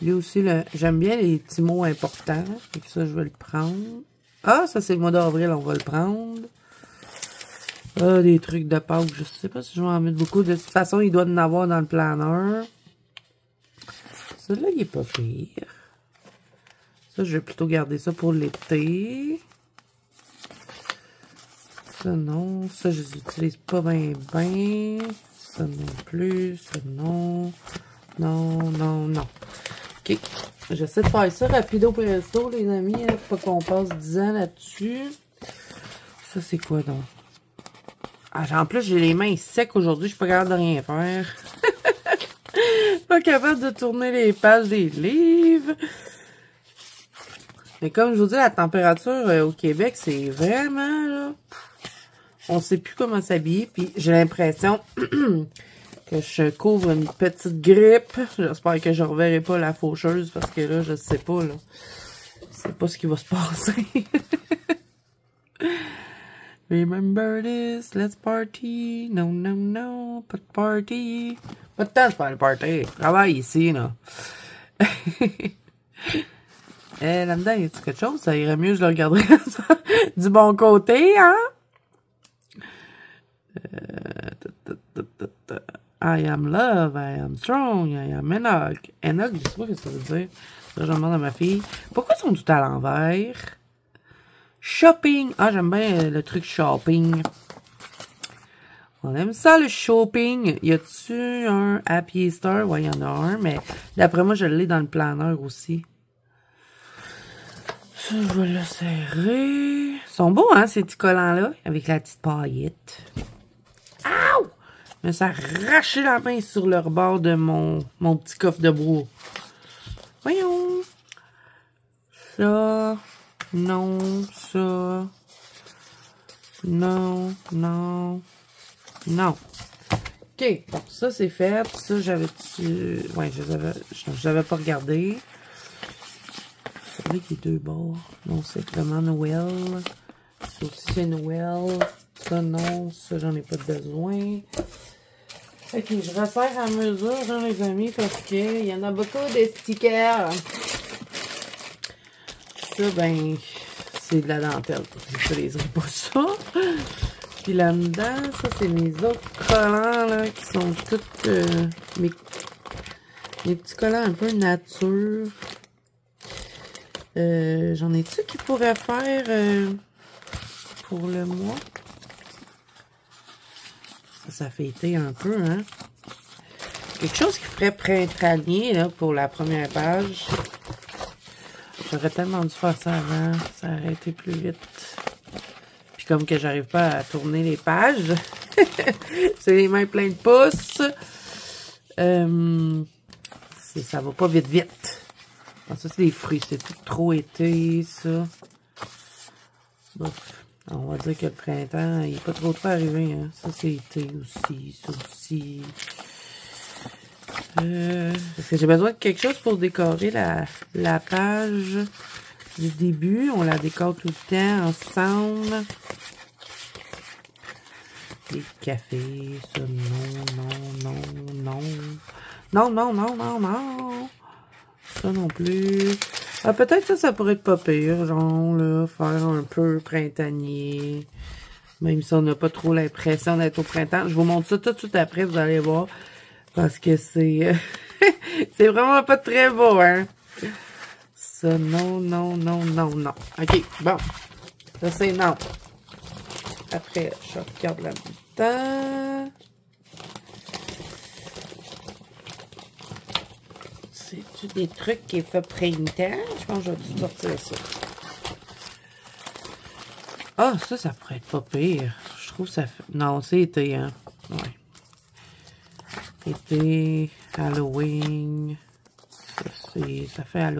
Lui aussi, j'aime bien les petits mots importants. Fait que ça, je vais le prendre. Ah, ça, c'est le mois d'avril, on va le prendre. Ah, des trucs de Pâques. Je sais pas si je vais en mettre beaucoup. De toute façon, il doit en avoir dans le planeur. Celui-là, il est pas pire. Ça, je vais plutôt garder ça pour l'été. Ça, non. Ça, je les utilise pas bien. Ça non plus. Ça, non. Non, non, non. OK. J'essaie de faire ça rapido presto, les amis. Hein, pas qu'on passe 10 ans là-dessus. Ça, c'est quoi, donc? Ah, en plus, j'ai les mains secs aujourd'hui. Je suis pas capable de rien faire. Pas capable de tourner les pages des livres. Mais comme je vous dis, la température au Québec, c'est vraiment, là, on sait plus comment s'habiller. Puis j'ai l'impression que je couvre une petite grippe. J'espère que je reverrai pas la faucheuse parce que là, je sais pas, là. Je sais pas ce qui va se passer. Remember this, let's party. No, no, no, pas de party. Pas de temps de faire le party. Je travaille ici, là. Là-dedans, y a-tu quelque chose? Ça irait mieux, je le regarderais du bon côté, hein? I am love, I am strong, I am Enoch. Enoch, je sais pas ce que ça veut dire. Là, je demande à ma fille. Pourquoi ils sont tout à l'envers? Shopping. Ah, j'aime bien le truc shopping. On aime ça, le shopping. Y a-tu un Happy Easter? Ouais, y en a un, mais d'après moi, je l'ai dans le planeur aussi. Ça, je vais le serrer. Ils sont beaux, hein, ces petits collants-là, avec la petite paillette. Ouh! Mais ça a arraché la main sur le rebord de mon petit coffre de bois. Voyons. Ça. Non. Ça. Non. Non. Non. OK. Bon, ça, c'est fait. Ça, j'avais-tu... Ouais, je l'avais pas regardé. C'est vrai qu'il y a deux bords. Non, c'est vraiment Noël. Ça aussi, c'est Noël. Ça, non. Ça, j'en ai pas besoin. OK, je resserre à mesure, hein, les amis, parce qu'il y en a beaucoup de stickers. Ça, ben, c'est de la dentelle. Je n'utiliserai pas ça. Puis là-dedans, ça, c'est mes autres collants, là, qui sont tous mes petits collants un peu nature. J'en ai-tu qui pourraient faire pour le mois? Ça fait été un peu, hein? Quelque chose qui ferait printanier, là, pour la première page. J'aurais tellement dû faire ça avant. Ça aurait été plus vite. Puis comme que j'arrive pas à tourner les pages, c'est les mains pleines de pouces. Ça va pas vite. Alors, ça, c'est des fruits. C'est tout trop été, ça. Bof. On va dire que le printemps, il n'est pas trop arrivé. Hein. Ça, c'est été aussi. Ça aussi. Parce que j'ai besoin de quelque chose pour décorer la page du début. On la décore tout le temps ensemble. Les cafés, ça, non. Non. Ça non plus. Ah, peut-être ça pourrait être pas pire, genre, là, faire un peu printanier. Même si on n'a pas trop l'impression d'être au printemps. Je vous montre ça tout de suite après, vous allez voir. Parce que c'est... c'est vraiment pas très beau, hein. Ça, non. OK, bon. Ça, c'est non. Après, je regarde là-dedans. C'est-tu des trucs qui est fait printemps? Je pense que je vais tout sortir ça. Ah, ça pourrait être pas pire. Je trouve que ça fait... Non, c'est été, hein. Ouais. Été, Halloween. Ça fait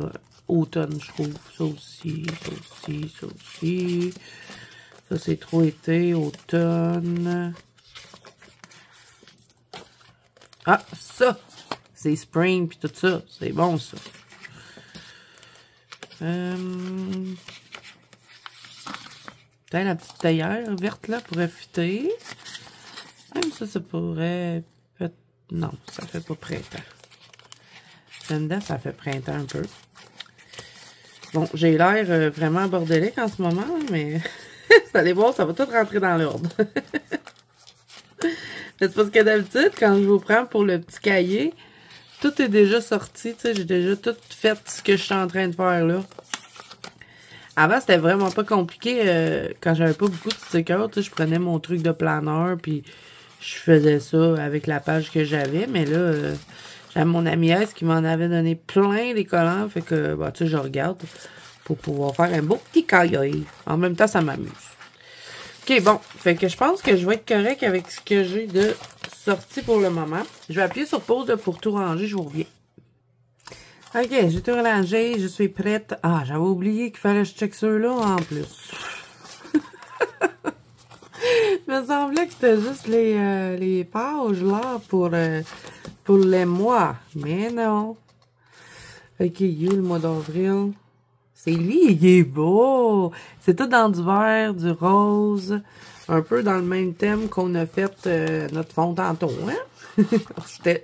automne, je trouve. Ça aussi. Ça, c'est trop été, automne. Ah, ça! C'est spring puis tout ça. C'est bon, ça. Peut-être la petite théière verte, là, pourrait fitter. Même ça pourrait... Non, ça fait pas printemps. Là-dedans, ça fait printemps un peu. Bon, j'ai l'air vraiment bordélique en ce moment, mais vous allez voir, ça va tout rentrer dans l'ordre. C'est parce que d'habitude, quand je vous prends pour le petit cahier, tout est déjà sorti, tu sais, j'ai déjà tout fait ce que je suis en train de faire là. Avant, c'était vraiment pas compliqué, quand j'avais pas beaucoup de stickers, tu sais, je prenais mon truc de planeur, puis je faisais ça avec la page que j'avais, mais là, j'avais mon ami S qui m'en avait donné plein des collants, fait que, bah, tu sais, je regarde pour pouvoir faire un beau petit cahier. En même temps, ça m'amuse. Ok, bon, fait que je pense que je vais être correct avec ce que j'ai de sorti pour le moment. Je vais appuyer sur pause pour tout ranger, je vous reviens. Ok, j'ai tout rangé, je suis prête. Ah, j'avais oublié qu'il fallait que je check ceux-là en plus. Il me semblait que c'était juste les pages là pour les mois. Mais non. Ok, il est le mois d'avril. C'est lui, il est beau. C'est tout dans du vert, du rose. Un peu dans le même thème qu'on a fait notre fond tantôt, hein?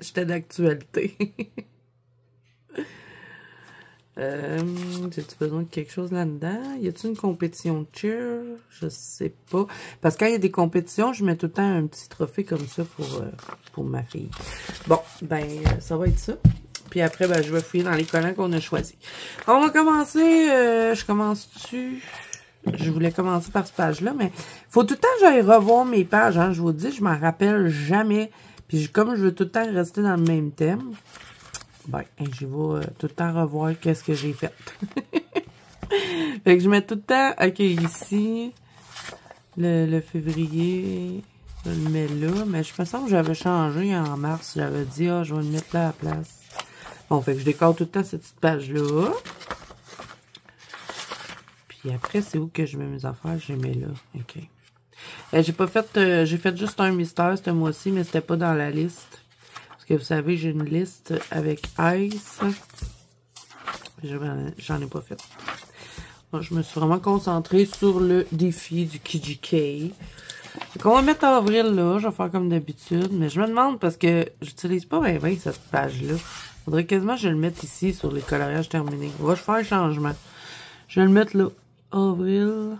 J'étais d'actualité. J'ai-tu besoin de quelque chose là-dedans? Y a-t-il une compétition de cheer? Je sais pas. Parce que quand il y a des compétitions, je mets tout le temps un petit trophée comme ça pour ma fille. Bon, ben, ça va être ça. Puis après, ben, je vais fouiller dans les collants qu'on a choisis. On va commencer. Je commence-tu? Je voulais commencer par cette page-là, mais faut tout le temps que j'aille revoir mes pages. Hein, je vous dis, je m'en rappelle jamais. Puis comme je veux tout le temps rester dans le même thème, ben, je vais tout le temps revoir qu'est-ce que j'ai fait. Fait que je mets tout le temps, ok, ici, le février, je le mets là, mais je me sens que j'avais changé en mars. J'avais dit, ah, je vais le mettre là à la place. Bon, fait que je décore tout le temps cette petite page-là. Puis après, c'est où que je mets mes affaires? Je les mets là, ok. J'ai pas fait, j'ai fait juste un mystère ce mois-ci, mais c'était pas dans la liste. Parce que vous savez, j'ai une liste avec Ice. J'en ai pas fait. Bon, je me suis vraiment concentrée sur le défi du KGK. Donc on va mettre avril là. Je vais faire comme d'habitude. Mais je me demande parce que j'utilise pas bien cette page-là. Faudrait quasiment que je le mette ici sur les coloriages terminés. On va faire un changement. Je vais le mettre là. Avril.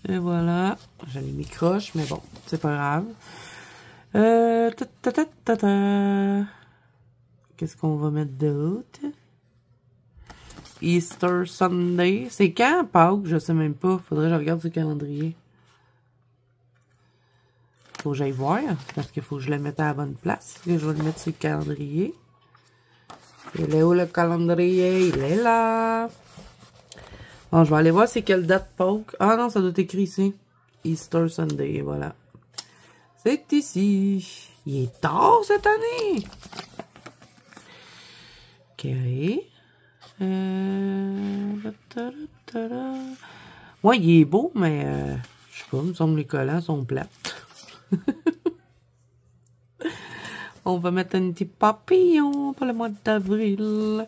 Et voilà. J'ai mis mes croches, mais bon, c'est pas grave. Qu'est-ce qu'on va mettre d'autre? Easter Sunday. C'est quand, Pâques? Je sais même pas. Faudrait que je regarde ce calendrier. Faut que j'aille voir. Parce qu'il faut que je le mette à la bonne place. Je vais le mettre sur le calendrier. Il est où le calendrier? Il est là. Bon, je vais aller voir c'est quelle date Pâques. Ah non, ça doit être écrit ici. Easter Sunday, voilà. C'est ici. Il est tard cette année. Ok. Ouais, il est beau, mais je sais pas, il me semble que les collants sont plates. On va mettre un petit papillon pour le mois d'avril.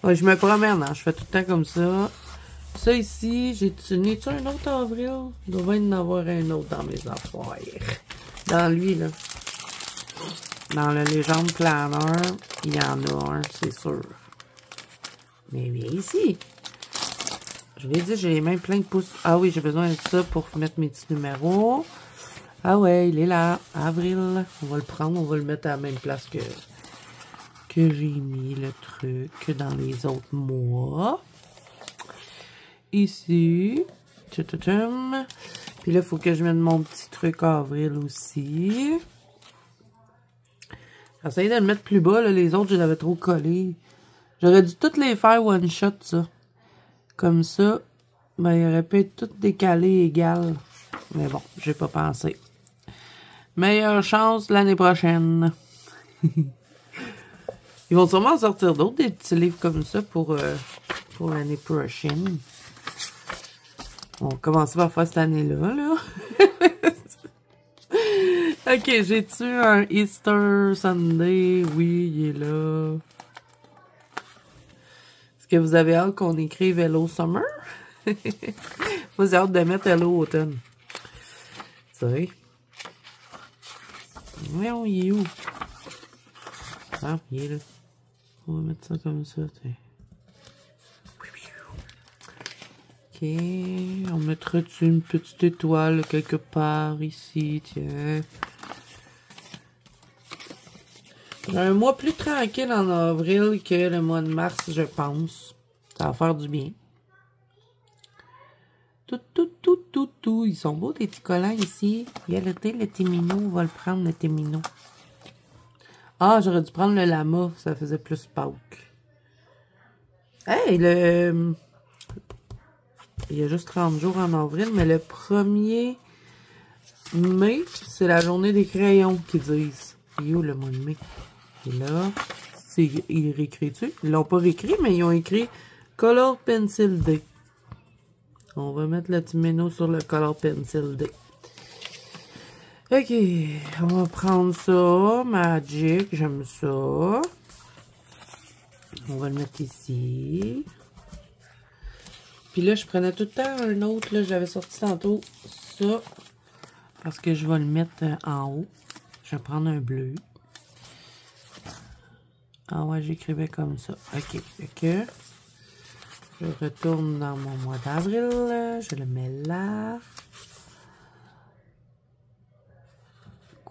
Ouais, je me promène, hein, je fais tout le temps comme ça. Ça ici, j'ai-tu un autre avril? Il doit y en avoir un autre dans mes affaires. Dans lui, là. Dans le légende planeur, il y en a un, c'est sûr. Mais viens ici. Je l'ai dit, j'ai les mains pleines de pouces. Ah oui, j'ai besoin de ça pour mettre mes petits numéros. Ah ouais, il est là. Avril. On va le prendre, on va le mettre à la même place que j'ai mis le truc dans les autres mois. Ici. Tchoutoum. Puis là, il faut que je mette mon petit truc avril aussi. J'essaie de le mettre plus bas, là. Les autres, je les avais trop collés. J'aurais dû toutes les faire one shot, ça. Comme ça, ben, il aurait pu être tout décalé égal. Mais bon, j'ai pas pensé. Meilleure chance l'année prochaine. Ils vont sûrement en sortir d'autres, des petits livres comme ça pour l'année prochaine. On va commencer par faire cette année-là, là. Ok, j'ai-tu un Easter Sunday? Oui, il est là. Est-ce que vous avez hâte qu'on écrive Hello Summer? Moi, j'ai hâte de mettre Hello Automne. Tu sais. Voyons, il est où? Ah, il est là. On va mettre ça comme ça, tiens. Ok, on mettra-tu une petite étoile quelque part ici, tiens. Un mois plus tranquille en avril que le mois de mars, je pense. Ça va faire du bien. Tout. Ils sont beaux, tes petits collants ici. Regardez, le Témino, on va le prendre, le Témino. Ah, j'aurais dû prendre le lama, ça faisait plus Pâques. Hey, il y a juste 30 jours en avril, mais le 1er mai, c'est la journée des crayons qu'ils disent. Il est où le mois de mai? Et là, ils réécrivent-tu? Ils l'ont pas réécrit, mais ils ont écrit Color Pencil Day. On va mettre le Témino sur le Color Pencil Day. Ok, on va prendre ça. Magic, j'aime ça. On va le mettre ici. Puis là, je prenais tout le temps un autre. Là, j'avais sorti tantôt ça. Parce que je vais le mettre en haut. Je vais prendre un bleu. Ah ouais, j'écrivais comme ça. Ok, ok. Je retourne dans mon mois d'avril. Je le mets là.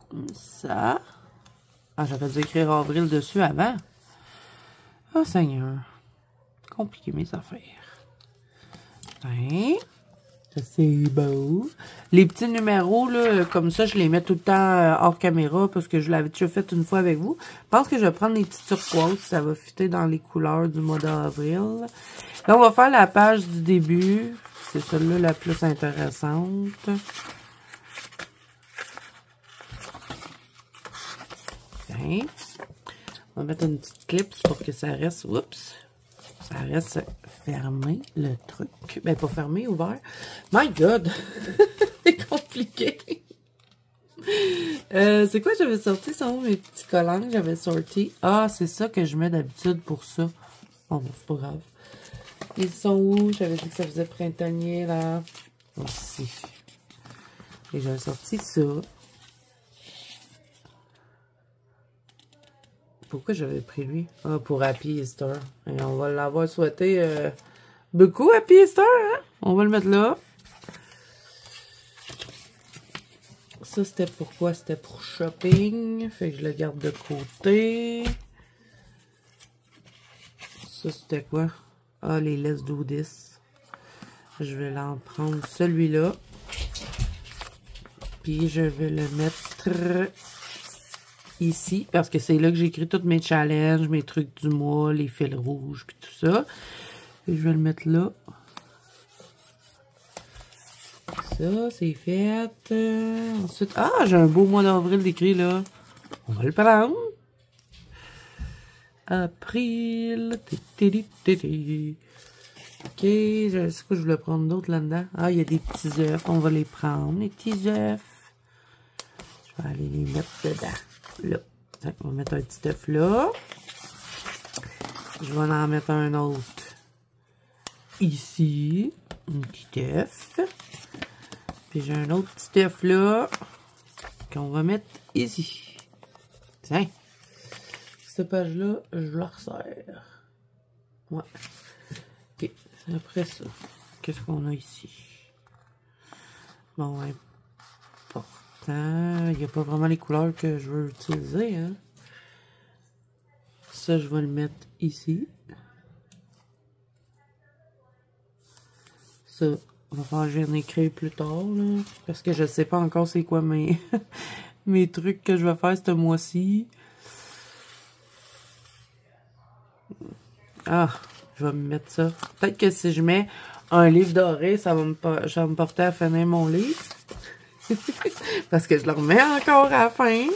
Comme ça. Ah, j'aurais dû écrire avril dessus avant. Oh Seigneur. Compliqué mes affaires. Hein? Ça c'est beau. Les petits numéros, là, comme ça, je les mets tout le temps hors caméra parce que je l'avais déjà fait une fois avec vous. Je pense que je vais prendre les petits turquoises. Ça va fitter dans les couleurs du mois d'avril. Là, on va faire la page du début. C'est celle-là la plus intéressante. Tiens. On va mettre une petite clip pour que ça reste... Oups! Ça reste fermé, le truc. Ben, pas fermé, ouvert. My God! C'est compliqué! C'est quoi j'avais sorti? Ça mes petits collants que j'avais sortis. Ah, c'est ça que je mets d'habitude pour ça. Oh, bon, c'est pas grave. Ils sont où? J'avais dit que ça faisait printanier, là. Ici. Et j'avais sorti ça. Pourquoi j'avais pris lui? Ah, pour Happy Easter. Et on va l'avoir souhaité beaucoup, Happy Easter, hein? On va le mettre là. Ça, c'était pourquoi? C'était pour shopping. Fait que je le garde de côté. Ça, c'était quoi? Ah, les Let's Do This. Je vais en prendre celui-là. Puis, je vais le mettre... ici, parce que c'est là que j'écris tous mes challenges, mes trucs du mois, les fils rouges, puis tout ça. Et je vais le mettre là. Ça, c'est fait. Ensuite, ah, j'ai un beau mois d'avril d'écrit, là. On va le prendre. April. Ok, je sais quoi je voulais prendre d'autres là-dedans. Ah, il y a des petits œufs, on va les prendre, les petits œufs. Je vais aller les mettre dedans. Là. On va mettre un petit œuf là. Je vais en mettre un autre ici. Un petit œuf. Puis j'ai un autre petit œuf là qu'on va mettre ici. Tiens. Cette page-là, je la resserre. Ouais. Ok. Après ça, qu'est-ce qu'on a ici? Bon, important. Il n'y a pas vraiment les couleurs que je veux utiliser, hein. Ça, je vais le mettre ici. Ça, va falloir que je vienne écrire plus tard, là, parce que je sais pas encore c'est quoi mes, mes trucs que je vais faire ce mois-ci. Ah, je vais me mettre ça. Peut-être que si je mets un livre doré, ça va me porter à finir mon livre. Parce que je le remets encore à la fin.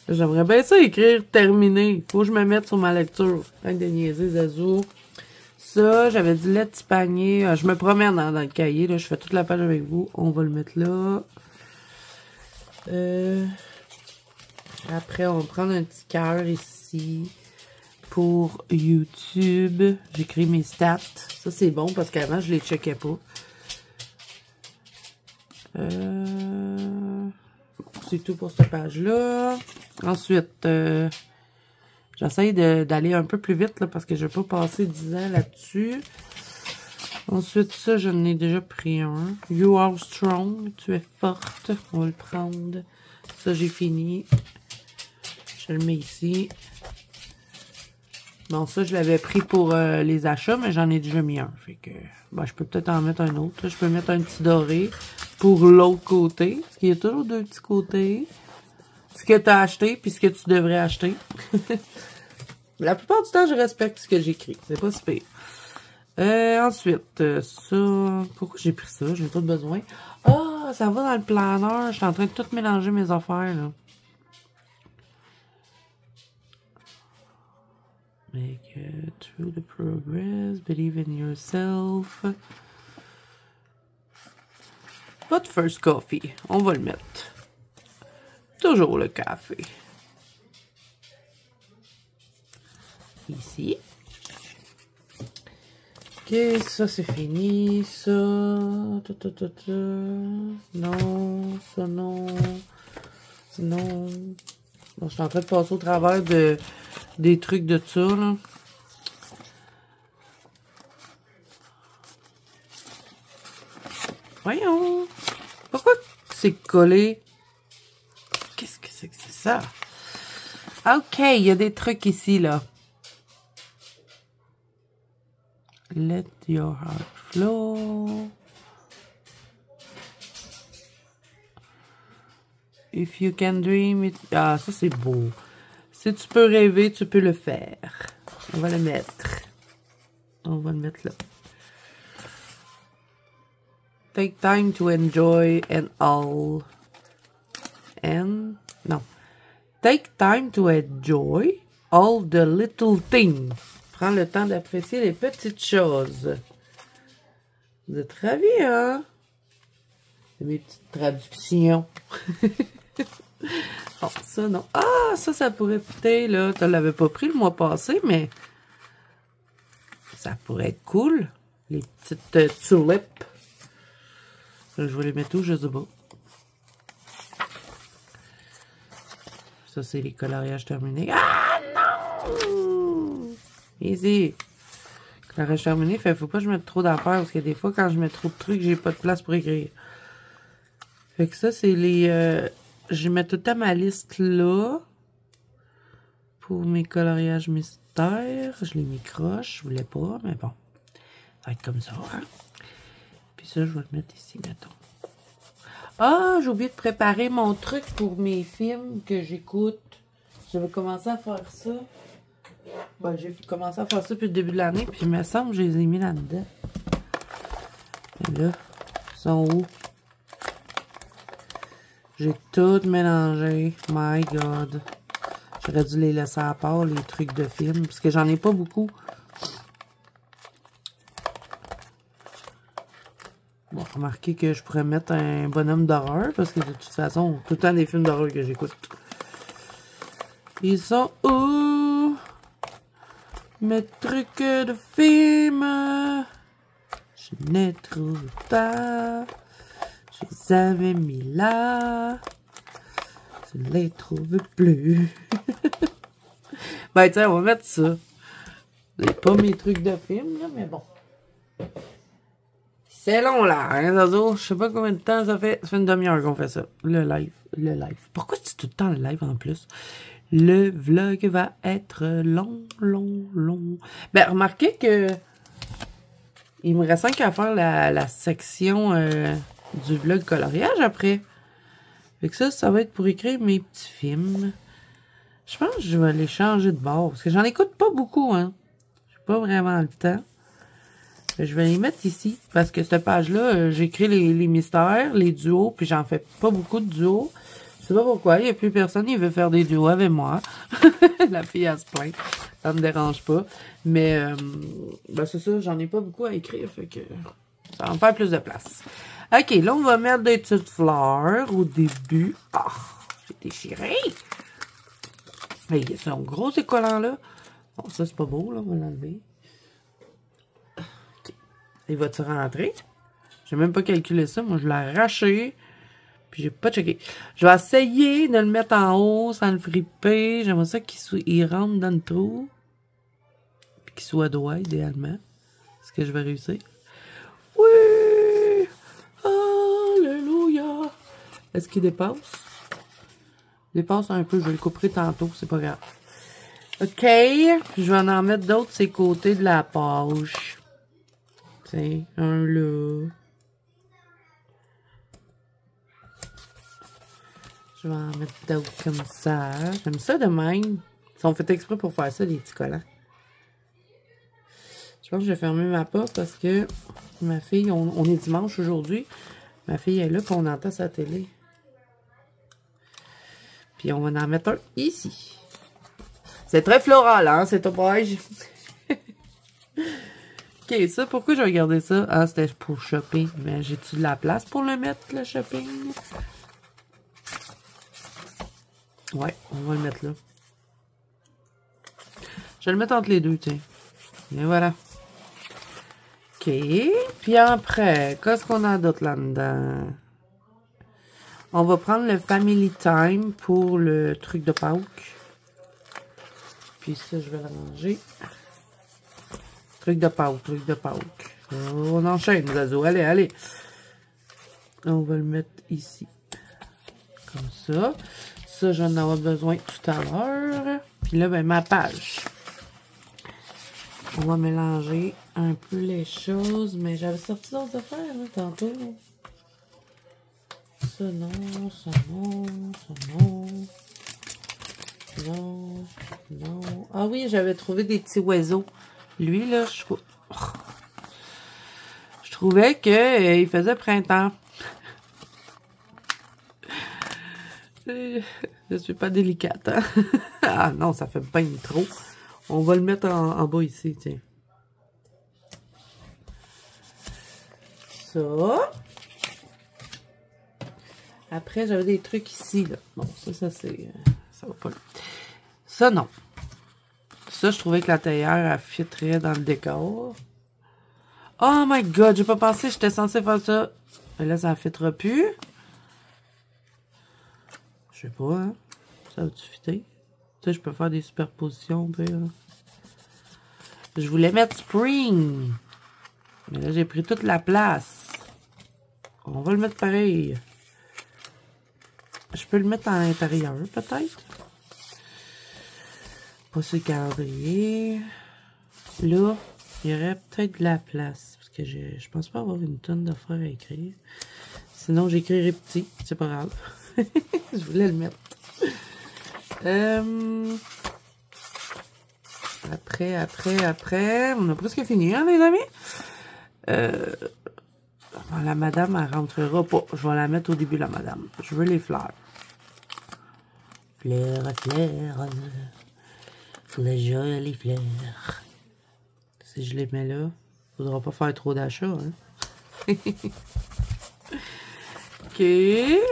J'aimerais bien ça écrire terminé. Faut que je me mette sur ma lecture. Avec des niaiser, Zazou. Ça, j'avais dit le petit panier. Je me promène dans le cahier. Là, je fais toute la page avec vous. On va le mettre là. Après, on va prendre un petit cœur ici. pour YouTube. J'écris mes stats. Ça, c'est bon parce qu'avant, je les checkais pas. C'est tout pour cette page-là. Ensuite, j'essaye d'aller un peu plus vite là, parce que je vais pas passer 10 ans là-dessus. Ensuite, ça, je n'ai déjà pris un. You are strong. Tu es forte. On va le prendre. Ça, j'ai fini. Je le mets ici. Bon, ça, je l'avais pris pour les achats, mais j'en ai déjà mis un. Fait que, ben, je peux peut-être en mettre un autre. Là. Je peux mettre un petit doré pour l'autre côté. Parce qu'il y a toujours deux petits côtés. Ce que tu as acheté, puis ce que tu devrais acheter. La plupart du temps, je respecte ce que j'écris. C'est pas super. Ensuite, ça... Pourquoi j'ai pris ça? J'ai pas besoin. Ah, ça va dans le planeur. Je suis en train de tout mélanger mes affaires, là. Make it through the progress. Believe in yourself. But first coffee. On va le mettre. Toujours le café. Ici. Ok, ça c'est fini. Ça. Non, ça non. Non. Bon, je suis en train de passer au travers des trucs de ça, là. Voyons. Pourquoi c'est collé? Qu'est-ce que c'est ça? Ok, il y a des trucs ici, là. Let your heart flow. If you can dream it... Ah, ça, c'est beau. Si tu peux rêver, tu peux le faire. On va le mettre. On va le mettre là. Take time to enjoy and all. And... Non. Take time to enjoy all the little things. Prends le temps d'apprécier les petites choses. Vous êtes ravis, hein? C'est mes petites traductions. Bon, ça, non. Ah, ça pourrait coûter, là. Tu l'avais pas pris le mois passé, mais ça pourrait être cool. Les petites tulipes. Je vais les mettre où, je sais pas. Ça, c'est les coloriages terminés. Ah, non! Easy. Coloriage terminé, faut pas que je mette trop d'affaires, parce que des fois, quand je mets trop de trucs, j'ai pas de place pour écrire. Fait que ça, c'est les... je mets tout le temps ma liste là. Pour mes coloriages mystères. Je les microche. Je voulais pas, mais bon. Ça va être comme ça, hein. Puis ça, je vais le mettre ici, mettons. Ah, j'ai oublié de préparer mon truc pour mes films que j'écoute. J'avais commencé à faire ça. Ben, j'ai commencé à faire ça depuis le début de l'année. Puis il me semble que je les ai mis là-dedans. Et là, ils sont où? J'ai tout mélangé. My God. J'aurais dû les laisser à part, les trucs de film. Parce que j'en ai pas beaucoup. Bon, remarquez que je pourrais mettre un bonhomme d'horreur. Parce que de toute façon, tout le temps des films d'horreur que j'écoute. Ils sont où? Mes trucs de film. Je n'ai trouvé pas. Je les avais mis là. Je ne les trouve plus. Ben, tiens, on va mettre ça. C'est pas mes trucs de film, là, mais bon. C'est long, là, hein, Zazo? Je sais pas combien de temps ça fait. Ça fait une demi-heure qu'on fait ça. Le live. Le live. Pourquoi tu dis tout le temps le live en plus? Le vlog va être long. Ben, remarquez que il me reste 5 à faire la section du vlog coloriage après. Fait que ça va être pour écrire mes petits films. Je pense que je vais les changer de bord. Parce que j'en écoute pas beaucoup, hein. J'ai pas vraiment le temps. Je vais les mettre ici. Parce que cette page-là, j'écris les mystères, les duos. Puis j'en fais pas beaucoup de duos. Je sais pas pourquoi. Il n'y a plus personne qui veut faire des duos avec moi. La fille, elle se plaint. Ça me dérange pas. Mais, ben c'est ça. J'en ai pas beaucoup à écrire. Fait que ça va me faire plus de place. OK, là, on va mettre des petites fleurs au début. Ah, j'ai déchiré. Mais ils sont gros, ces collants-là. Bon, ça, c'est pas beau, là. On va l'enlever. OK. Il va-tu rentrer? J'ai même pas calculé ça. Moi, je l'ai arraché. Puis, j'ai pas checké. Je vais essayer de le mettre en haut sans le friper. J'aimerais ça qu'il rentre dans le trou. Puis qu'il soit droit, idéalement. Est-ce que je vais réussir? Oui! Alléluia! Est-ce qu'il dépasse? Il dépasse un peu. Je vais le couper tantôt. C'est pas grave. OK. Je vais en mettre d'autres sur les côtés de la page. Tiens, un là. Je vais en mettre d'autres comme ça. J'aime ça de même. Ils sont faits exprès pour faire ça, les petits collants. Je pense que je vais fermer ma porte parce que ma fille, on est dimanche aujourd'hui. Ma fille est là et on entend sa télé. Puis on va en mettre un ici. C'est très floral, hein, c'est beige. OK, ça, pourquoi j'ai regardé ça? Ah, c'était pour shopping. Mais j'ai-tu de la place pour le mettre, le shopping? Ouais, on va le mettre là. Je vais le mettre entre les deux, tiens. Et voilà. OK. Puis après, qu'est-ce qu'on a d'autre là-dedans? On va prendre le Family Time pour le truc de Pâques. Puis ça, je vais le ranger. Truc de Pâques, truc de Pâques. On enchaîne, Zazo. Allez, allez. On va le mettre ici. Comme ça. Ça, j'en ai besoin tout à l'heure. Puis là, ben, ma page. On va mélanger un peu les choses. Mais j'avais sorti d'autres affaires, là, tantôt. Ça, non. Ça, non. Ça, non. Non. Non. Ah oui, j'avais trouvé des petits oiseaux. Lui, là, je trouvais que il faisait printemps. Je suis pas délicate, hein? Ah non, ça fait bien trop. On va le mettre en bas ici, tiens. Ça. Après, j'avais des trucs ici, là. Bon, ça c'est... ça va pas là. Ça, non. Ça, je trouvais que la théière, elle fitterait dans le décor. Oh my God, j'ai pas pensé, j'étais censée faire ça. Mais là, ça ne fittera plus. Je sais pas, hein. Ça va-tu fitter? Tu sais, je peux faire des superpositions, pire. Je voulais mettre Spring. Mais là, j'ai pris toute la place. On va le mettre pareil. Je peux le mettre à l'intérieur, peut-être. Pas sur le calendrier. Là, il y aurait peut-être de la place. Parce que je pense pas avoir une tonne d'affaires à écrire. Sinon, j'écrirai petit. C'est pas grave. Je voulais le mettre. Après. On a presque fini, hein, les amis? La madame, elle rentrera pas. Je vais la mettre au début, la madame. Je veux les fleurs. Fleurs, fleurs. Les jolies fleurs. Si je les mets là, il faudra pas faire trop d'achats, hein? OK.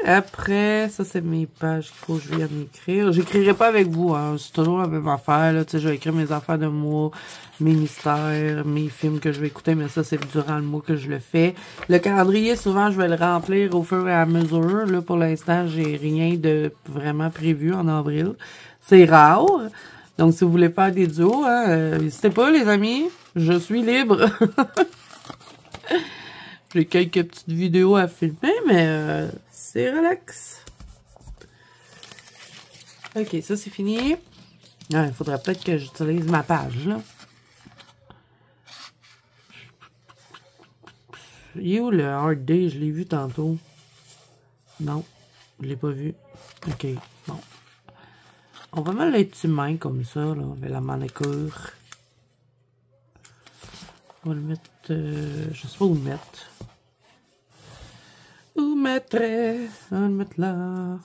Après, ça, c'est mes pages qu'il faut que je vienne écrire. J'écrirai pas avec vous, hein. C'est toujours la même affaire, là. Tu sais, je vais écrire mes affaires de moi, mes mystères, mes films que je vais écouter, mais ça, c'est durant le mois que je le fais. Le calendrier, souvent, je vais le remplir au fur et à mesure. Là, pour l'instant, j'ai rien de vraiment prévu en avril. C'est rare. Donc, si vous voulez faire des duos, hein, n'hésitez pas, les amis. Je suis libre. J'ai quelques petites vidéos à filmer, mais c'est relax. OK, ça, c'est fini. Il faudrait peut-être que j'utilise ma page, là. Il est où le Hard Day? Je l'ai vu tantôt. Non, je l'ai pas vu. OK, bon. On va mettre les petits mains comme ça, là, avec la manicure. On va le mettre... je sais pas où le mettre. Où mettrais? On va le mettre là.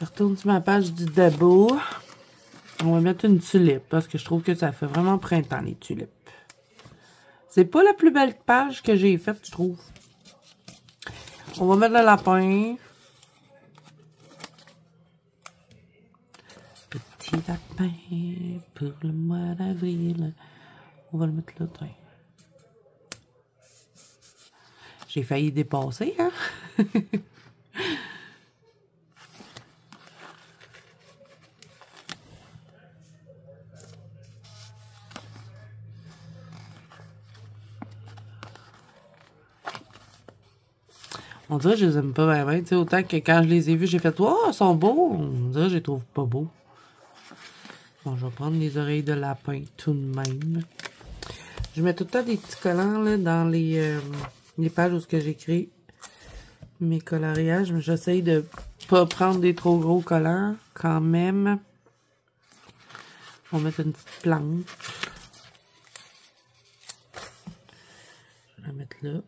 Je retourne sur ma page du Dabo. On va mettre une tulipe, parce que je trouve que ça fait vraiment printemps, les tulipes. C'est pas la plus belle page que j'ai faite, je trouve. On va mettre le lapin. petit lapin pour le mois d'avril. On va le mettre là, tiens. J'ai failli dépasser, hein? On dirait que je les aime pas vraiment. Tu sais, autant que quand je les ai vus, j'ai fait « Oh, ils sont beaux! » On dirait que je les trouve pas beaux. Bon, je vais prendre les oreilles de lapin tout de même. Je mets tout le temps des petits collants là, dans les pages où j'écris mes coloriages. Mais j'essaye de pas prendre des trop gros collants quand même. On va mettre une petite plante. Je vais la mettre là.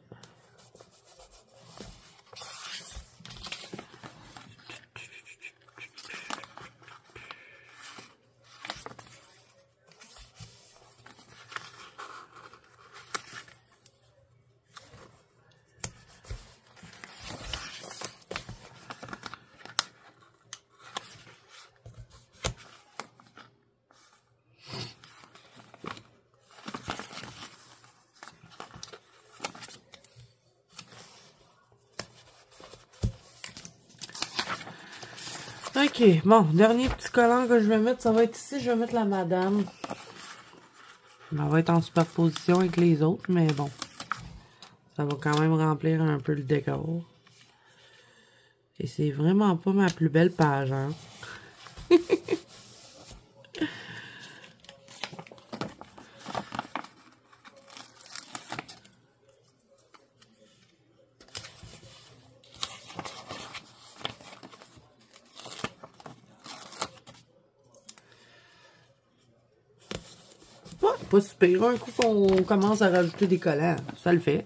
Ok, bon, dernier petit collant que je vais mettre, ça va être ici, je vais mettre la madame. Elle va être en superposition avec les autres, mais bon. Ça va quand même remplir un peu le décor. Et c'est vraiment pas ma plus belle page, hein. Pas super. Un coup qu'on commence à rajouter des collants, ça le fait.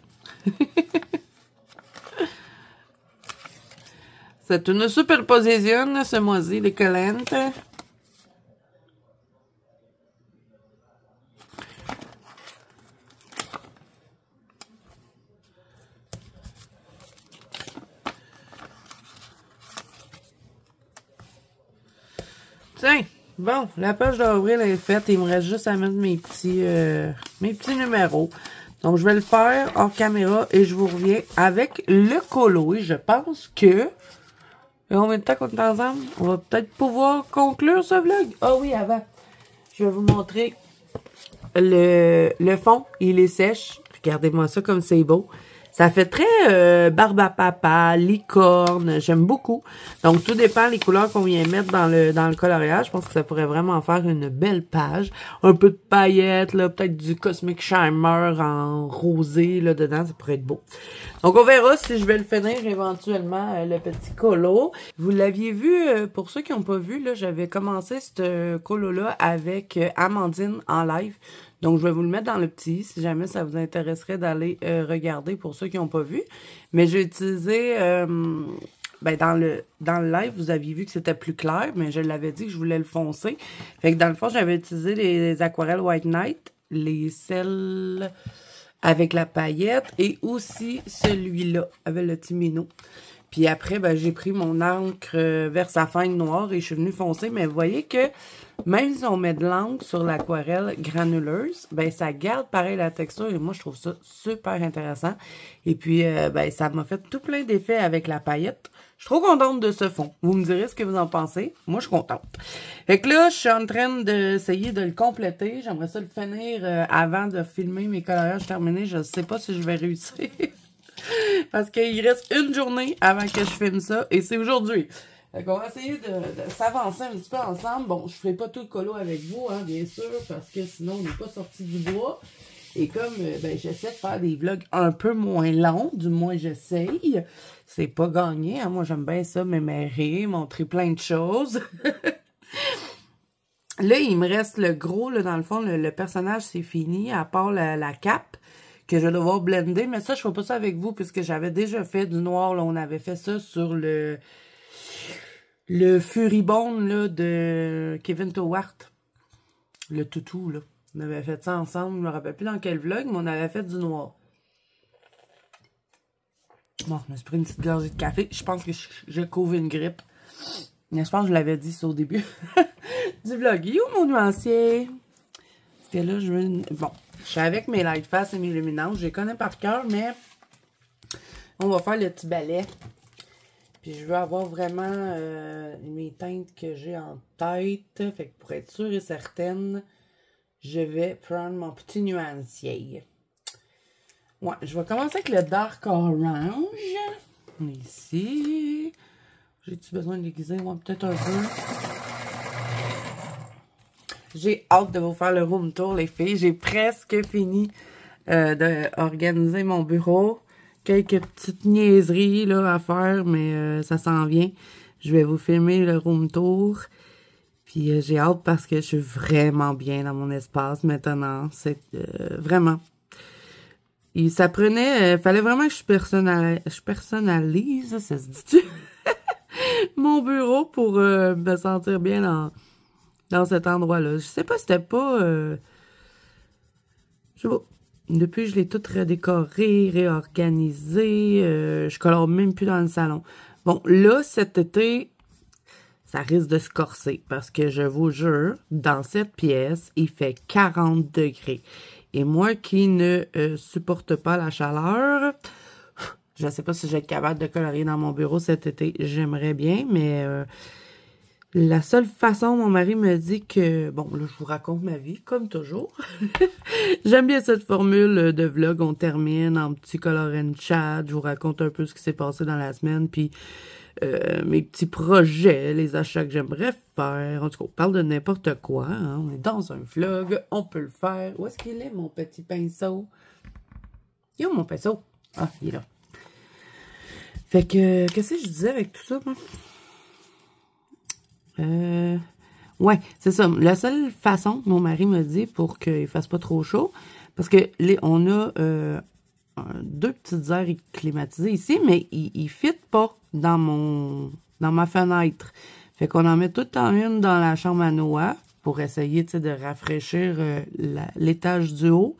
C'est une superposition, ce mois-ci, les collants. Tiens, bon, la page d'avril est faite. Il me reste juste à mettre mes petits numéros. Donc, je vais le faire hors caméra et je vous reviens avec le colo. Et je pense que... combien de temps qu'on est ensemble? On va peut-être pouvoir conclure ce vlog. Ah oui, avant. Je vais vous montrer le fond. Il est sèche. Regardez-moi ça comme c'est beau. Ça fait très barbe à papa, licorne, j'aime beaucoup. Donc, tout dépend des couleurs qu'on vient mettre dans le coloriage. Je pense que ça pourrait vraiment faire une belle page. Un peu de paillettes, là, peut-être du Cosmic Shimmer en rosé, là, dedans, ça pourrait être beau. Donc, on verra si je vais le finir éventuellement, le petit colo. Vous l'aviez vu, pour ceux qui n'ont pas vu, là, j'avais commencé ce colo-là avec Amandine en live. Donc, je vais vous le mettre dans le petit, si jamais ça vous intéresserait d'aller regarder pour ceux qui n'ont pas vu. Mais j'ai utilisé, dans le live, vous aviez vu que c'était plus clair, mais je l'avais dit que je voulais le foncer. Fait que dans le fond, j'avais utilisé les aquarelles White Knight, les celles avec la paillette et aussi celui-là avec le Timino. Puis après, j'ai pris mon encre Versafine noire et je suis venue foncer. Mais vous voyez que même si on met de l'encre sur l'aquarelle granuleuse, ça garde pareil la texture. Et moi, je trouve ça super intéressant. Et puis, ça m'a fait tout plein d'effets avec la paillette. Je suis trop contente de ce fond. Vous me direz ce que vous en pensez. Moi, je suis contente. Fait que là, je suis en train d'essayer de le compléter. J'aimerais ça le finir avant de filmer mes coloriages terminés. Je ne sais pas si je vais réussir. Parce qu'il reste une journée avant que je filme ça. Et c'est aujourd'hui. Fait qu'on va essayer de s'avancer un petit peu ensemble. Bon, je ne ferai pas tout le colo avec vous, hein, bien sûr. Parce que sinon, on n'est pas sorti du bois. Et comme j'essaie de faire des vlogs un peu moins longs, du moins j'essaye. C'est pas gagné, hein. Moi, j'aime bien ça, m'émerrer, montrer plein de choses. Là, il me reste le gros, là, dans le fond, le personnage, c'est fini, à part la cape, que je vais devoir blender. Mais ça, je ne fais pas ça avec vous, puisque j'avais déjà fait du noir, là. On avait fait ça sur le Furibone, là, de Kevin Towart. Le toutou, là. On avait fait ça ensemble, je me rappelle plus dans quel vlog, mais on avait fait du noir. Bon, je me suis pris une petite gorgée de café. Je pense que je couvre une grippe. Mais je pense que je l'avais dit ça au début. du vlog. You, mon nuancier? Parce que là, je veux... Bon, je suis avec mes Lightfast et mes luminances. Je les connais par cœur, mais on va faire le petit balai. Puis je veux avoir vraiment mes teintes que j'ai en tête. Fait que pour être sûre et certaine, je vais prendre mon petit nuancier. Ouais, je vais commencer avec le Dark Orange. Ici. J'ai-tu besoin de l'aiguiser? Ouais, peut-être un peu. J'ai hâte de vous faire le room tour, les filles. J'ai presque fini d'organiser mon bureau. Quelques petites niaiseries là, à faire, mais ça s'en vient. Je vais vous filmer le room tour. Puis j'ai hâte parce que je suis vraiment bien dans mon espace maintenant. C'est vraiment... Et ça prenait... fallait vraiment que je personnalise, ça se dit-tu? Mon bureau pour me sentir bien dans cet endroit-là. Je sais pas si c'était pas... je sais pas. Depuis, je l'ai tout redécoré, réorganisé. Je colore même plus dans le salon. Bon, là, cet été, ça risque de se corser. Parce que je vous jure, dans cette pièce, il fait 40 degrés. Et moi qui ne supporte pas la chaleur, je ne sais pas si je vais être capable de colorier dans mon bureau cet été. J'aimerais bien, mais la seule façon, mon mari me dit que... Bon, là, je vous raconte ma vie, comme toujours. J'aime bien cette formule de vlog. On termine en petit color and chat. Je vous raconte un peu ce qui s'est passé dans la semaine, puis mes petits projets, les achats que j'aimerais faire. En tout cas, on parle de n'importe quoi. Hein. On est dans un vlog, on peut le faire. Où est-ce qu'il est, mon petit pinceau? Il est où, mon pinceau? Ah, il est là. Fait que, qu'est-ce que je disais avec tout ça, moi? Ouais, c'est ça. La seule façon, mon mari me dit, pour qu'il fasse pas trop chaud, parce que on a deux petites aires climatisées ici, mais ils ne fitent pas dans ma fenêtre. Fait qu'on en met tout le temps une dans la chambre à Noah pour essayer, tu sais, de rafraîchir l'étage du haut.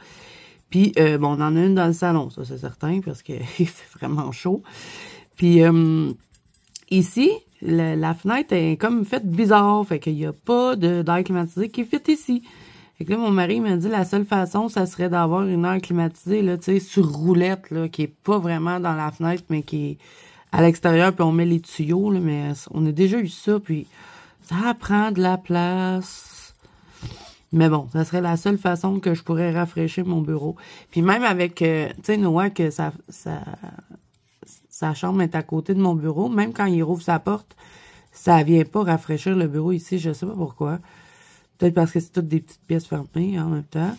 Puis, bon, on en a une dans le salon, ça c'est certain, parce que il fait vraiment chaud. Puis, ici, la fenêtre est comme faite bizarre, fait qu'il n'y a pas d'air climatisé qui fit ici. Fait que là, mon mari m'a dit la seule façon, ça serait d'avoir une aire climatisée, là, tu sais, sur roulette, là, qui est pas vraiment dans la fenêtre, mais qui est à l'extérieur, puis on met les tuyaux, là, mais on a déjà eu ça, puis ça prend de la place. Mais bon, ça serait la seule façon que je pourrais rafraîchir mon bureau. Puis même avec, tu sais, Noah, que sa chambre est à côté de mon bureau, même quand il rouvre sa porte, ça vient pas rafraîchir le bureau ici, je sais pas pourquoi. Peut-être parce que c'est toutes des petites pièces fermées en même temps.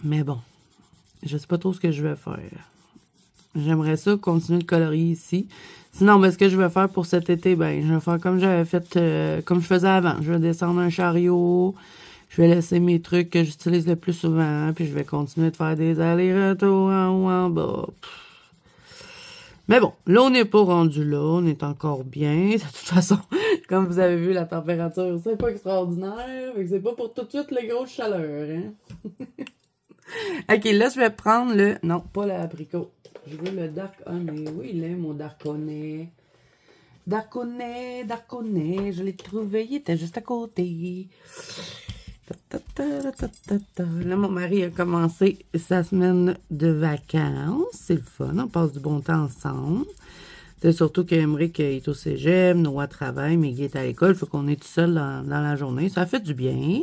Mais bon, je sais pas trop ce que je vais faire. J'aimerais ça continuer de colorier ici. Sinon, ben, ce que je vais faire pour cet été, ben, je vais faire comme j'avais fait, comme je faisais avant. Je vais descendre un chariot. Je vais laisser mes trucs que j'utilise le plus souvent. Puis je vais continuer de faire des allers-retours en haut, en bas. Mais bon, là, on n'est pas rendu là. On est encore bien. De toute façon, comme vous avez vu, la température, c'est pas extraordinaire. Fait que c'est pas pour tout de suite les grosses chaleurs, hein. OK, là, je vais prendre le... Non, pas l'abricot. Je veux le dark... Ah, mais oui, il est mon darkonet. Darkonet. Je l'ai trouvé. Il était juste à côté. Là, mon mari a commencé sa semaine de vacances. C'est le fun. On passe du bon temps ensemble. C'est surtout qu'Emeric est au cégep, Noah travaille, mais il est à l'école. Il faut qu'on est tout seul dans la journée. Ça fait du bien.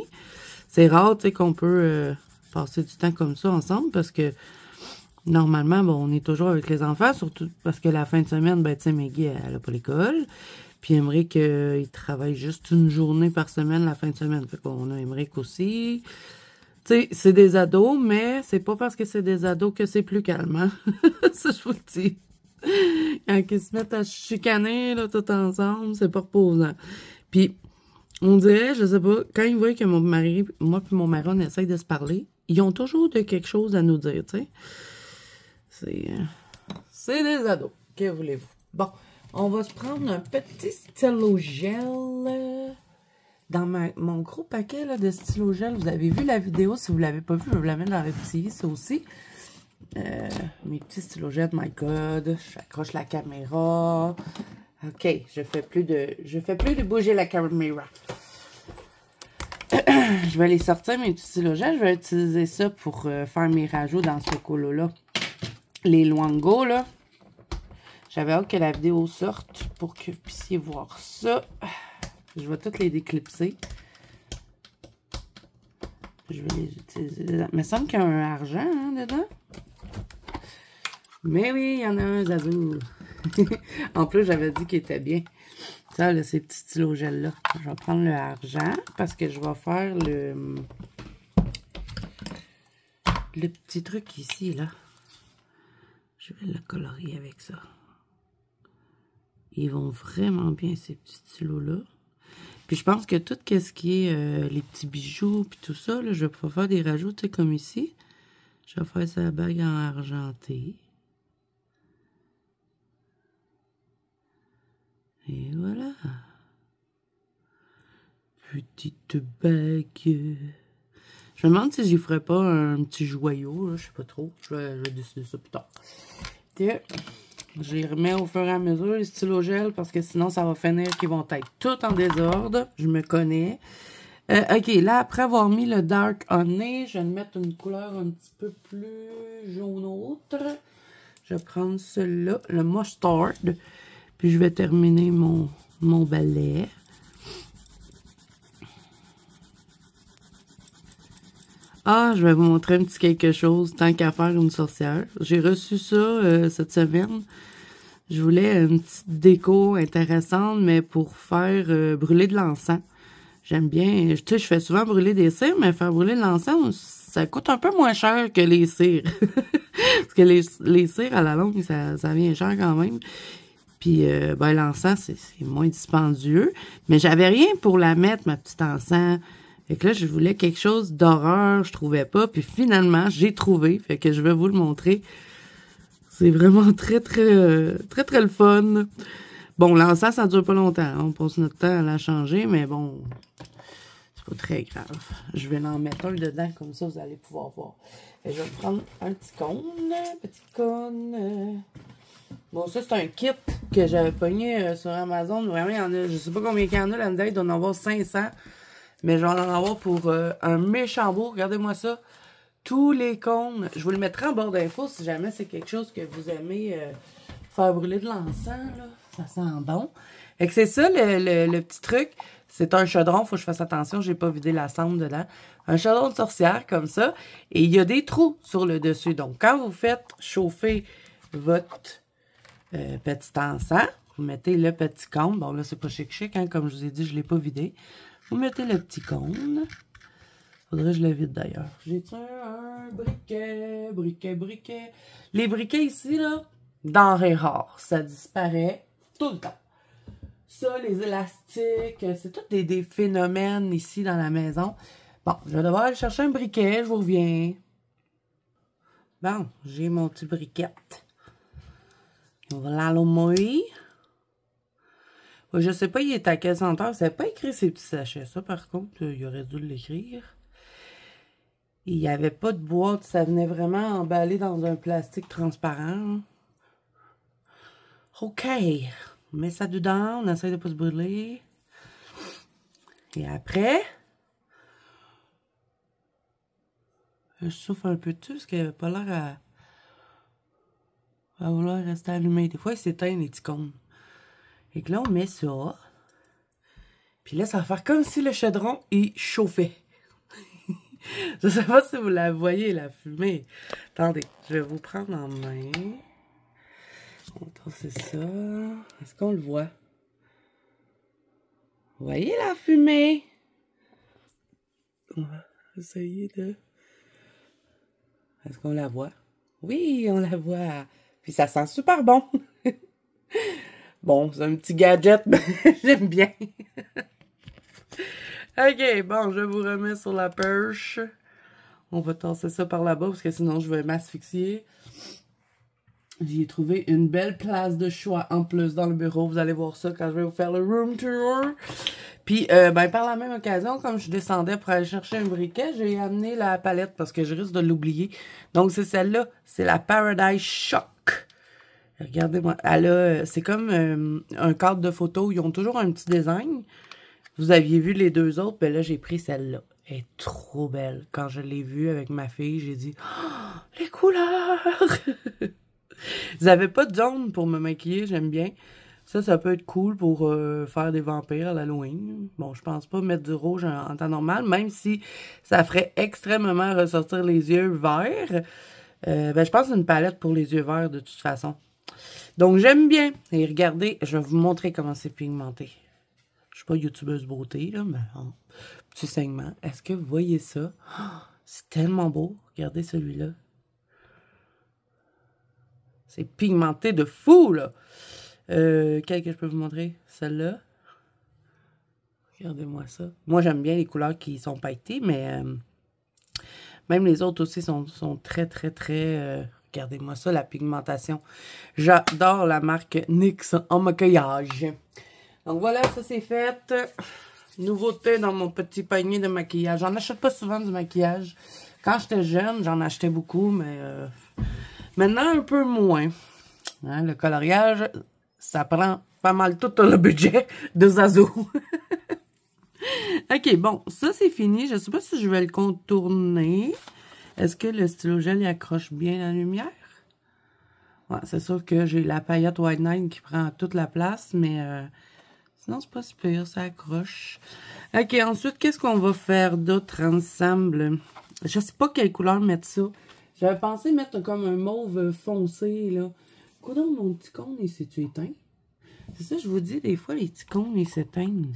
C'est rare, tu sais, qu'on peut passer du temps comme ça ensemble parce que normalement, bon, on est toujours avec les enfants, surtout parce que la fin de semaine, ben, tu sais, Maggie, elle n'a pas l'école. Puis Emeric, il travaille juste une journée par semaine la fin de semaine. Fait qu'on a Emeric aussi. Tu sais, c'est des ados, mais c'est pas parce que c'est des ados que c'est plus calme, hein? Ça, je vous le dis. Quand ils se mettent à chicaner, là, tout ensemble, c'est pas reposant. Puis, on dirait, je sais pas, quand ils voient que moi et mon mari, on essaye de se parler, ils ont toujours de quelque chose à nous dire, tu sais. C'est des ados. Que voulez-vous? Bon. On va se prendre un petit stylo gel dans mon gros paquet là, de stylo gel. Vous avez vu la vidéo. Si vous ne l'avez pas vu, je vais vous la mettre dans le petit, ça aussi. Mes petits stylos gel, my God. J'accroche la caméra. OK, je fais plus de bouger la caméra. Je vais les sortir, mes petits stylogènes. Je vais utiliser ça pour faire mes rajouts dans ce colo-là. Les Luango, là. J'avais hâte que la vidéo sorte pour que vous puissiez voir ça. Je vais toutes les déclipser. Je vais les utiliser dedans. Mais il me semble qu'il y a un argent hein, dedans. Mais oui, il y en a un, Zazou. En plus, j'avais dit qu'il était bien. Ça, là, ces petits stylos gel-là. Je vais prendre le argent parce que je vais faire le petit truc ici, là. Je vais le colorier avec ça. Ils vont vraiment bien, ces petits stylos-là. Puis je pense que tout ce qui est les petits bijoux puis tout ça, là, je vais pouvoir faire des rajouts, tu sais, comme ici. Je vais faire sa bague en argenté. Et voilà. Petite bague. Je me demande si j'y ferais pas un petit joyau, là, je sais pas trop. Je vais décider ça plus tard. Et je les remets au fur et à mesure, les stylos gel, parce que sinon ça va finir qu'ils vont être tout en désordre. Je me connais. Ok, là, après avoir mis le Dark Honey, je vais mettre une couleur un petit peu plus jaunâtre. Je vais prendre celui-là, le Mustard. Puis je vais terminer mon balai. Ah, je vais vous montrer un petit quelque chose, tant qu'à faire une sorcière. J'ai reçu ça cette semaine. Je voulais une petite déco intéressante, mais pour faire brûler de l'encens. J'aime bien, tu sais, je fais souvent brûler des cires, mais faire brûler de l'encens, ça coûte un peu moins cher que les cires. Parce que les cires, à la longue, ça vient cher quand même. Puis, ben, l'encens, c'est moins dispendieux. Mais j'avais rien pour la mettre, ma petite encens. Fait que là, je voulais quelque chose d'horreur, je trouvais pas. Puis finalement, j'ai trouvé. Fait que je vais vous le montrer. C'est vraiment très, très le fun. Bon, l'encens, ça dure pas longtemps. On passe notre temps à la changer, mais bon, c'est pas très grave. Je vais en mettre un dedans, comme ça, vous allez pouvoir voir. Et je vais prendre un petit cône. Bon, ça, c'est un kit que j'avais pogné sur Amazon. Vraiment, il y en a, je sais pas combien il y en a là-dedans. Il doit en avoir 500. Mais je vais en avoir pour un méchant beau. Regardez-moi ça. Tous les cônes. Je vous le mettrai en barre d'infos si jamais c'est quelque chose que vous aimez faire brûler de l'encens. Là. Ça sent bon. Et que c'est ça, le petit truc. C'est un chaudron. Faut que je fasse attention. J'ai pas vidé la cendre dedans. Un chaudron de sorcière comme ça. Et il y a des trous sur le dessus. Donc, quand vous faites chauffer votre petit encens, vous mettez le petit cône. Bon, là, c'est pas chic, hein, comme je vous ai dit, je l'ai pas vidé. Vous mettez le petit cône. Faudrait que je le vide d'ailleurs. J'ai un briquet. Les briquets ici, là, denrées rares. Ça disparaît tout le temps. Ça, les élastiques, c'est tous des phénomènes ici dans la maison. Bon, je vais devoir aller chercher un briquet. Je vous reviens. Bon, j'ai mon petit briquet. On va l'allumer. Je sais pas, il est à quelle senteur. Ça n'a pas écrit ces petits sachets. Ça, par contre, il aurait dû l'écrire. Il n'y avait pas de boîte. Ça venait vraiment emballé dans un plastique transparent. OK. On met ça dedans. On essaie de ne pas se brûler. Et après, je souffle un peu dessus parce qu'il n'avait pas l'air à vouloir rester allumé. Des fois, il s'éteint les petits cônes. Et que là, on met ça. Puis là, ça va faire comme si le chaudron, il chauffait. Je ne sais pas si vous la voyez, la fumée. Attendez, je vais vous prendre en main. On va tasser ça. Est-ce qu'on le voit? Vous voyez la fumée? On va essayer de... Est-ce qu'on la voit? Oui, on la voit. Puis ça sent super bon. Bon, c'est un petit gadget, mais j'aime bien. OK, bon, je vous remets sur la perche. On va tasser ça par là-bas, parce que sinon, je vais m'asphyxier. J'y ai trouvé une belle place de choix en plus dans le bureau. Vous allez voir ça quand je vais vous faire le room tour. Puis, ben, par la même occasion, comme je descendais pour aller chercher un briquet, j'ai amené la palette parce que je risque de l'oublier. Donc, c'est celle-là. C'est la Paradise Shock. Regardez-moi. Elle a, c'est comme un cadre de photo. Ils ont toujours un petit design. Vous aviez vu les deux autres, ben là, j'ai pris celle-là. Elle est trop belle. Quand je l'ai vue avec ma fille, j'ai dit oh, les couleurs! Vous n'avez pas de jaune pour me maquiller, j'aime bien. Ça peut être cool pour faire des vampires à l'Halloween. Bon, je pense pas mettre du rouge en temps normal, même si ça ferait extrêmement ressortir les yeux verts. Ben, je pense que c'est une palette pour les yeux verts de toute façon. Donc, j'aime bien. Et regardez, je vais vous montrer comment c'est pigmenté. Je suis pas youtubeuse beauté, là, mais petit saignement. Est-ce que vous voyez ça? Oh, c'est tellement beau. Regardez celui-là. C'est pigmenté de fou, là. Quelle que je peux vous montrer? Celle-là. Regardez-moi ça. Moi, j'aime bien les couleurs qui sont pailletées, mais même les autres aussi sont très, très, très... regardez-moi ça, la pigmentation. J'adore la marque NYX en maquillage. Donc voilà, ça c'est fait. Nouveauté dans mon petit panier de maquillage. J'en achète pas souvent du maquillage. Quand j'étais jeune, j'en achetais beaucoup, mais maintenant un peu moins. Hein, le coloriage, ça prend pas mal tout le budget de Zazo. Ok, bon, ça c'est fini. Je sais pas si je vais le contourner. Est-ce que le stylo gel il accroche bien la lumière? Ouais, c'est sûr que j'ai la paillette White Nine qui prend toute la place, mais sinon c'est pas si pire, ça accroche. Ok, ensuite, qu'est-ce qu'on va faire d'autre ensemble? Je sais pas quelle couleur mettre ça. J'avais pensé mettre comme un mauve foncé, là. Coudonc, mon petit cône, il s'est-tu éteint? C'est ça, je vous dis, des fois, les petits cônes, ils s'éteignent.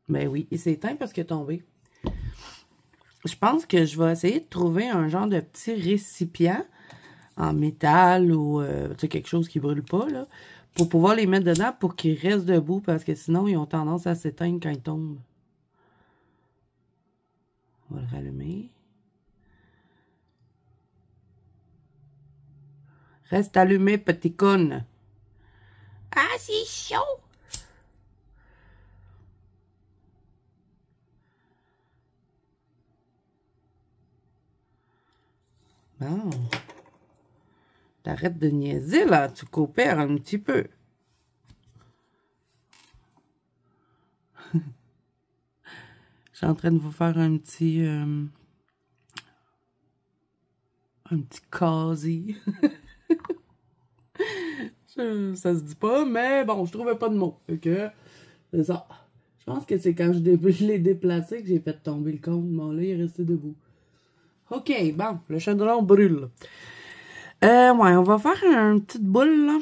Ben oui, il s'est éteint parce qu'il est tombé. Je pense que je vais essayer de trouver un genre de petit récipient en métal ou tu sais, quelque chose qui brûle pas, là, pour pouvoir les mettre dedans pour qu'ils restent debout parce que sinon, ils ont tendance à s'éteindre quand ils tombent. On va le rallumer. Reste allumé, petit cône. Ah, c'est chaud! Bon. T'arrêtes de niaiser, là. Tu coopères un petit peu. Je suis en train de vous faire un petit casier. Ça se dit pas, mais bon, je trouvais pas de mots. Okay. C'est ça. Je pense que c'est quand je l'ai déplacé que j'ai fait tomber le cône. Bon, là, il est resté debout. OK, bon, le chaudron brûle. Ouais, on va faire une petite boule, là.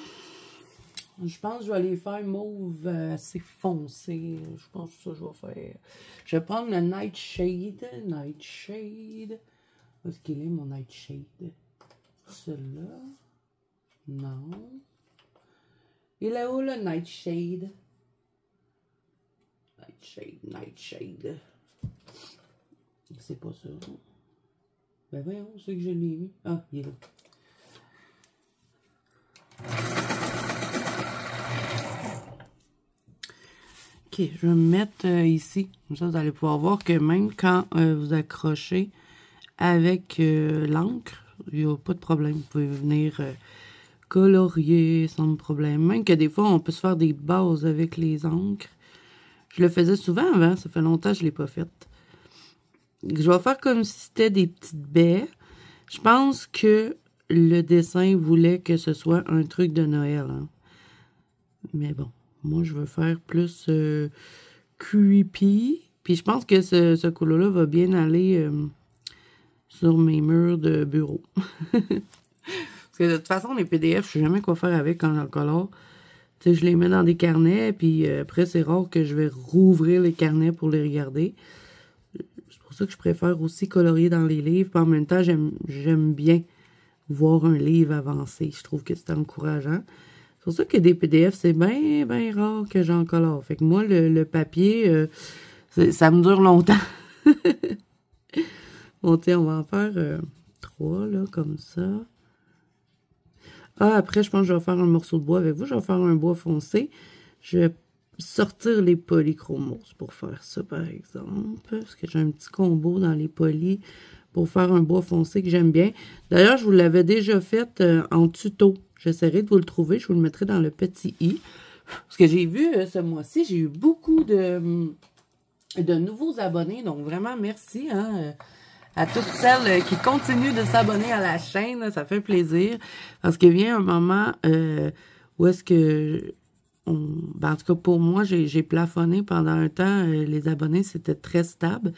Je pense que je vais les faire mauve assez foncé. Je pense que ça, je vais faire. Je vais prendre le Nightshade. Nightshade. Où est-ce qu'il est, mon Nightshade? Celui-là. Non. Il est où, le Nightshade? Nightshade. C'est pas ça. Ben voyons, c'est que je l'ai mis. Ah, il est là. Ok, je vais me mettre ici. Comme ça, vous allez pouvoir voir que même quand vous accrochez avec l'encre, il n'y a pas de problème. Vous pouvez venir colorier sans problème. Même que des fois, on peut se faire des bases avec les encres. Je le faisais souvent avant. Ça fait longtemps que je ne l'ai pas fait. Je vais faire comme si c'était des petites baies. Je pense que le dessin voulait que ce soit un truc de Noël. Hein. Mais bon, moi, je veux faire plus creepy. Puis je pense que ce couleur-là va bien aller sur mes murs de bureau. Parce que de toute façon, les PDF, je sais jamais quoi faire avec quand j'en colore. Tu sais, je les mets dans des carnets, puis après, c'est rare que je vais rouvrir les carnets pour les regarder. C'est pour ça que je préfère aussi colorier dans les livres. Puis en même temps, j'aime bien voir un livre avancer. Je trouve que c'est encourageant. C'est pour ça que des PDF, c'est bien, bien rare que j'en colore. Fait que moi, le papier, ça me dure longtemps. Bon, tiens, on va en faire 3, là, comme ça. Ah, après, je pense que je vais faire un morceau de bois avec vous. Je vais faire un bois foncé. Je vais sortir les polychromos pour faire ça, par exemple. Parce que j'ai un petit combo dans les polis pour faire un bois foncé que j'aime bien. D'ailleurs, je vous l'avais déjà fait en tuto. J'essaierai de vous le trouver. Je vous le mettrai dans le petit i. Parce que j'ai vu ce mois-ci, j'ai eu beaucoup de nouveaux abonnés. Donc, vraiment, merci à toutes celles qui continuent de s'abonner à la chaîne. Là, ça fait plaisir. Parce qu'il vient un moment où est-ce que... en tout cas, pour moi, j'ai plafonné pendant un temps. Les abonnés, c'était très stable.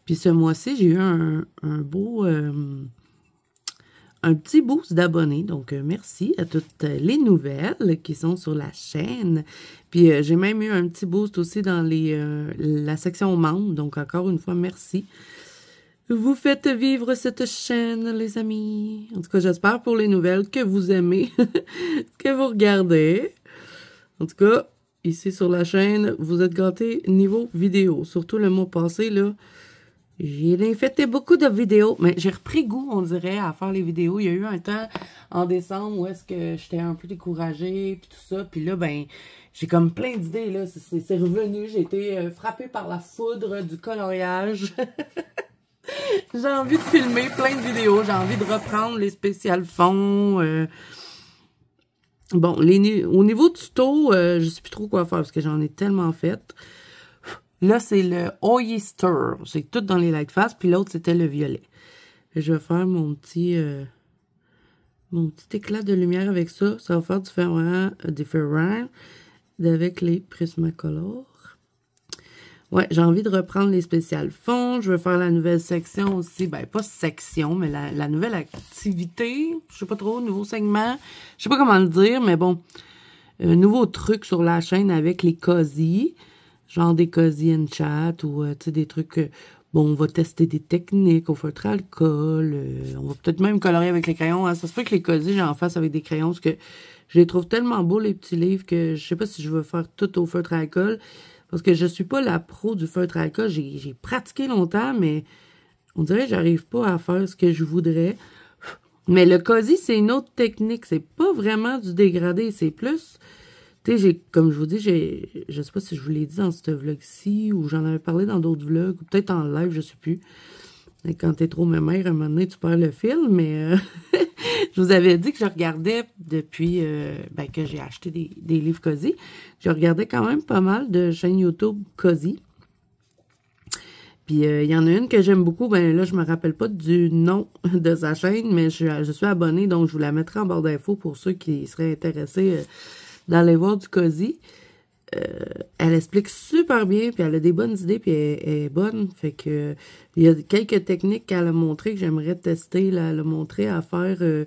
Puis ce mois-ci, j'ai eu un beau... un petit boost d'abonnés. Donc, merci à toutes les nouvelles qui sont sur la chaîne. Puis, j'ai même eu un petit boost aussi dans la section membres. Donc, encore une fois, merci. Vous faites vivre cette chaîne, les amis. En tout cas, j'espère pour les nouvelles que vous aimez, que vous regardez. En tout cas, ici sur la chaîne, vous êtes gâtés niveau vidéo. Surtout le mois passé, là. J'ai fait beaucoup de vidéos, mais j'ai repris goût, on dirait, à faire les vidéos. Il y a eu un temps en décembre où est-ce que j'étais un peu découragée, puis tout ça. Puis là, ben, j'ai comme plein d'idées, là. C'est revenu. J'ai été frappée par la foudre du coloriage. J'ai envie de filmer plein de vidéos. J'ai envie de reprendre les spéciales fonds. Bon, au niveau tuto, je sais plus trop quoi faire parce que j'en ai tellement fait. Là, c'est le Oyster. C'est tout dans les Lightfast. Puis l'autre, c'était le violet. Je vais faire mon petit éclat de lumière avec ça. Ça va faire différent avec les Prismacolor. Ouais, j'ai envie de reprendre les spéciales fonds. Je veux faire la nouvelle section aussi. Ben, pas section, mais la nouvelle activité. Je sais pas trop, nouveau segment. Je sais pas comment le dire, mais bon. Nouveau truc sur la chaîne avec les cozy. Genre des cozy en chat ou, tu sais, des trucs... bon, on va tester des techniques au feutre à alcool. On va peut-être même colorier avec les crayons. Hein. Ça se peut que les cozy, j'en fasse avec des crayons parce que je les trouve tellement beaux, les petits livres, que je sais pas si je veux faire tout au feutre à alcool. Parce que je suis pas la pro du feutre à alcool. J'ai pratiqué longtemps, mais on dirait que j'arrive pas à faire ce que je voudrais. Mais le cozy, c'est une autre technique. C'est pas vraiment du dégradé. C'est plus... Tu sais, comme je vous dis, je sais pas si je vous l'ai dit dans ce vlog-ci ou j'en avais parlé dans d'autres vlogs, ou peut-être en live, je sais plus. Et quand t'es trop mémère, à un moment donné, tu perds le fil, mais je vous avais dit que je regardais depuis que j'ai acheté des livres cozy. Je regardais quand même pas mal de chaînes YouTube cozy. Puis il y en a une que j'aime beaucoup, ben là, je me rappelle pas du nom de sa chaîne, mais je suis abonnée, donc je vous la mettrai en barre d'infos pour ceux qui seraient intéressés d'aller voir du cozy. Elle explique super bien, puis elle a des bonnes idées, puis elle est bonne. Fait que il y a quelques techniques qu'elle a montrées que j'aimerais tester. Là, elle a montré à faire de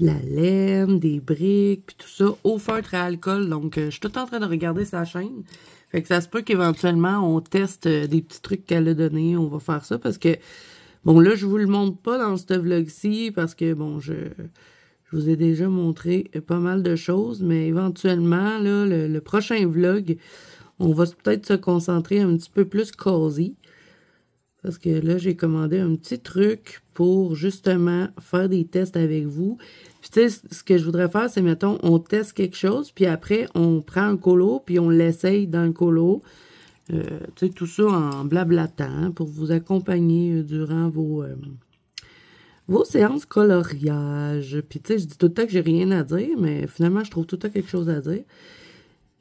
la laine, des briques, puis tout ça, au feutre à alcool. Donc, je suis tout en train de regarder sa chaîne. Fait que ça se peut qu'éventuellement, on teste des petits trucs qu'elle a donnés. On va faire ça parce que, bon, là, je vous le montre pas dans ce vlog-ci parce que, bon, je vous ai déjà montré pas mal de choses, mais éventuellement, là, le prochain vlog, on va peut-être se concentrer un petit peu plus cozy. Parce que là, j'ai commandé un petit truc pour justement faire des tests avec vous. Puis tu sais, ce que je voudrais faire, c'est, mettons, on teste quelque chose, puis après, on prend un colo, puis on l'essaye dans le colo. Tu sais, tout ça en blablatant pour vous accompagner durant vos séances coloriage. Puis, tu sais, je dis tout le temps que j'ai rien à dire, mais finalement, je trouve tout le temps quelque chose à dire.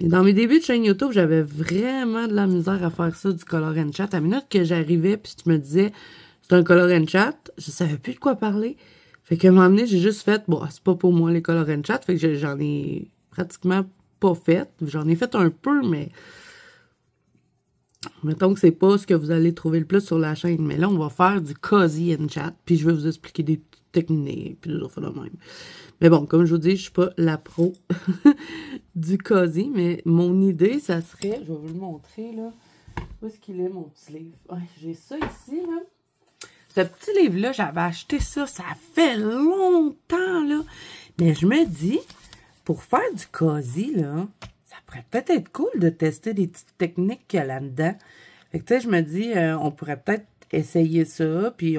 Et dans mes débuts de chaîne YouTube, j'avais vraiment de la misère à faire ça, du color and chat. À la minute que j'arrivais, puis tu me disais, c'est un color and chat, je savais plus de quoi parler. Fait qu'à un moment donné, j'ai juste fait, bon, c'est pas pour moi les color and chat. Fait que j'en ai pratiquement pas fait. J'en ai fait un peu, mais... mettons que c'est pas ce que vous allez trouver le plus sur la chaîne. Mais là, on va faire du cozy and chat. Puis je vais vous expliquer des petites techniques. Puis des affaires de même. Mais bon, comme je vous dis, je suis pas la pro du cozy. Mais mon idée, ça serait... je vais vous le montrer, là. Où est-ce qu'il est, mon petit livre? Ouais, j'ai ça ici, là. Ce petit livre-là, j'avais acheté ça. Ça fait longtemps, là. Mais je me dis, pour faire du cozy, là... ça pourrait peut-être être cool de tester des petites techniques qu'il y a là-dedans. Fait que, tu sais, je me dis, on pourrait peut-être essayer ça, puis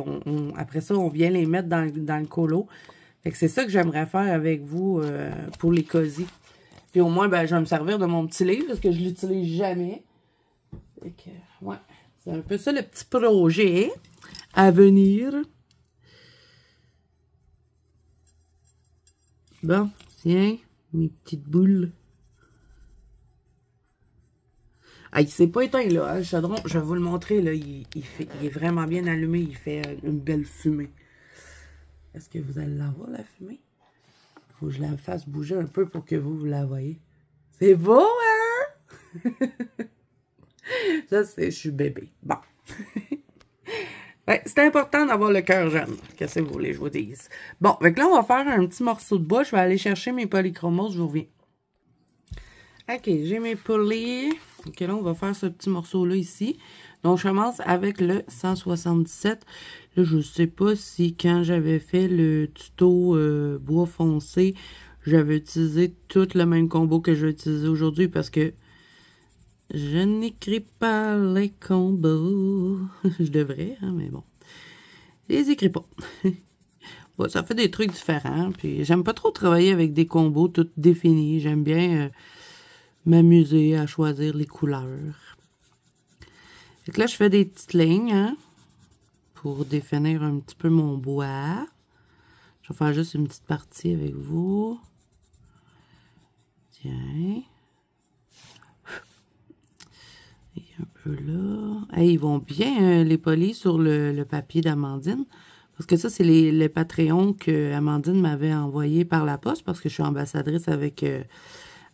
après ça, on vient les mettre dans le colo. Fait que c'est ça que j'aimerais faire avec vous pour les cozy. Puis au moins, ben, je vais me servir de mon petit livre, parce que je l'utilise jamais. Fait que, ouais, c'est un peu ça le petit projet à venir. Bon, Tiens, mes petites boules. Ah, il s'est pas éteint, là, hein, le chaudron. Je vais vous le montrer, là. Il est vraiment bien allumé. Il fait une belle fumée. Est-ce que vous allez la voir, la fumée? Faut que je la fasse bouger un peu pour que vous la voyez. C'est beau, hein? Ça, c'est... Je suis bébé. Bon. Ouais, c'est important d'avoir le cœur jeune. Qu'est-ce que vous voulez que je vous dise? Bon, donc là, on va faire un petit morceau de bois. Je vais aller chercher mes polychromos. Je vous reviens. OK, j'ai mes polis. OK, là, on va faire ce petit morceau-là ici. Donc, je commence avec le 177. Là, je ne sais pas si quand j'avais fait le tuto bois foncé, j'avais utilisé tout le même combo que je vais utiliser aujourd'hui parce que je n'écris pas les combos. Je devrais, hein, mais bon. Je les écris pas. Bon, ça fait des trucs différents. Puis, j'aime pas trop travailler avec des combos tout définis. J'aime bien... m'amuser à choisir les couleurs. Fait que là, je fais des petites lignes, hein, pour définir un petit peu mon bois. Je vais faire juste une petite partie avec vous. Tiens. Et un peu là. Hey, ils vont bien, les polis, sur le papier d'Amandine. Parce que ça, c'est les Patreons que Amandine m'avait envoyé par la poste, parce que je suis ambassadrice avec...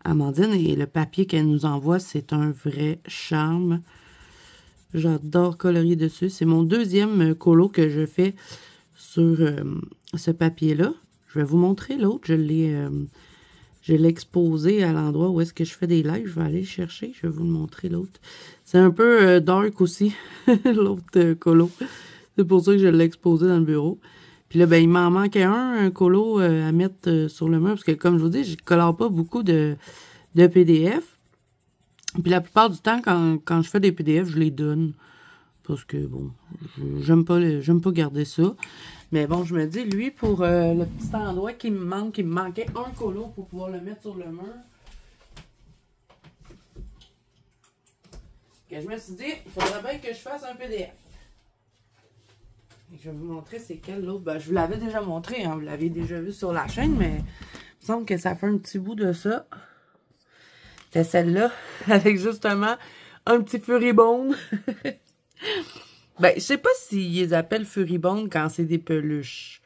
Amandine, et le papier qu'elle nous envoie, c'est un vrai charme. J'adore colorier dessus. C'est mon deuxième colo que je fais sur ce papier-là. Je vais vous montrer l'autre. Je l'ai exposé à l'endroit où est-ce que je fais des lives. Je vais aller le chercher. Je vais vous le montrer, l'autre. C'est un peu dark aussi, l'autre colo. C'est pour ça que je l'ai exposé dans le bureau. Puis là, ben, il m'en manquait un colo à mettre sur le mur. Parce que, comme je vous dis, je ne colore pas beaucoup de PDF. Puis la plupart du temps, quand je fais des PDF, je les donne. Parce que, bon, j'aime pas garder ça. Mais bon, je me dis, lui, pour le petit endroit qui me manque, il me manquait un colo pour pouvoir le mettre sur le mur. Que je me suis dit, il faudrait bien que je fasse un PDF. Je vais vous montrer c'est quel l'autre. Ben, je vous l'avais déjà montré, hein, vous l'avez déjà vu sur la chaîne, mais il me semble que ça fait un petit bout de ça. C'est celle-là, avec justement un petit furibonde. Ben, je sais pas s'ils les appellent furibondes quand c'est des peluches.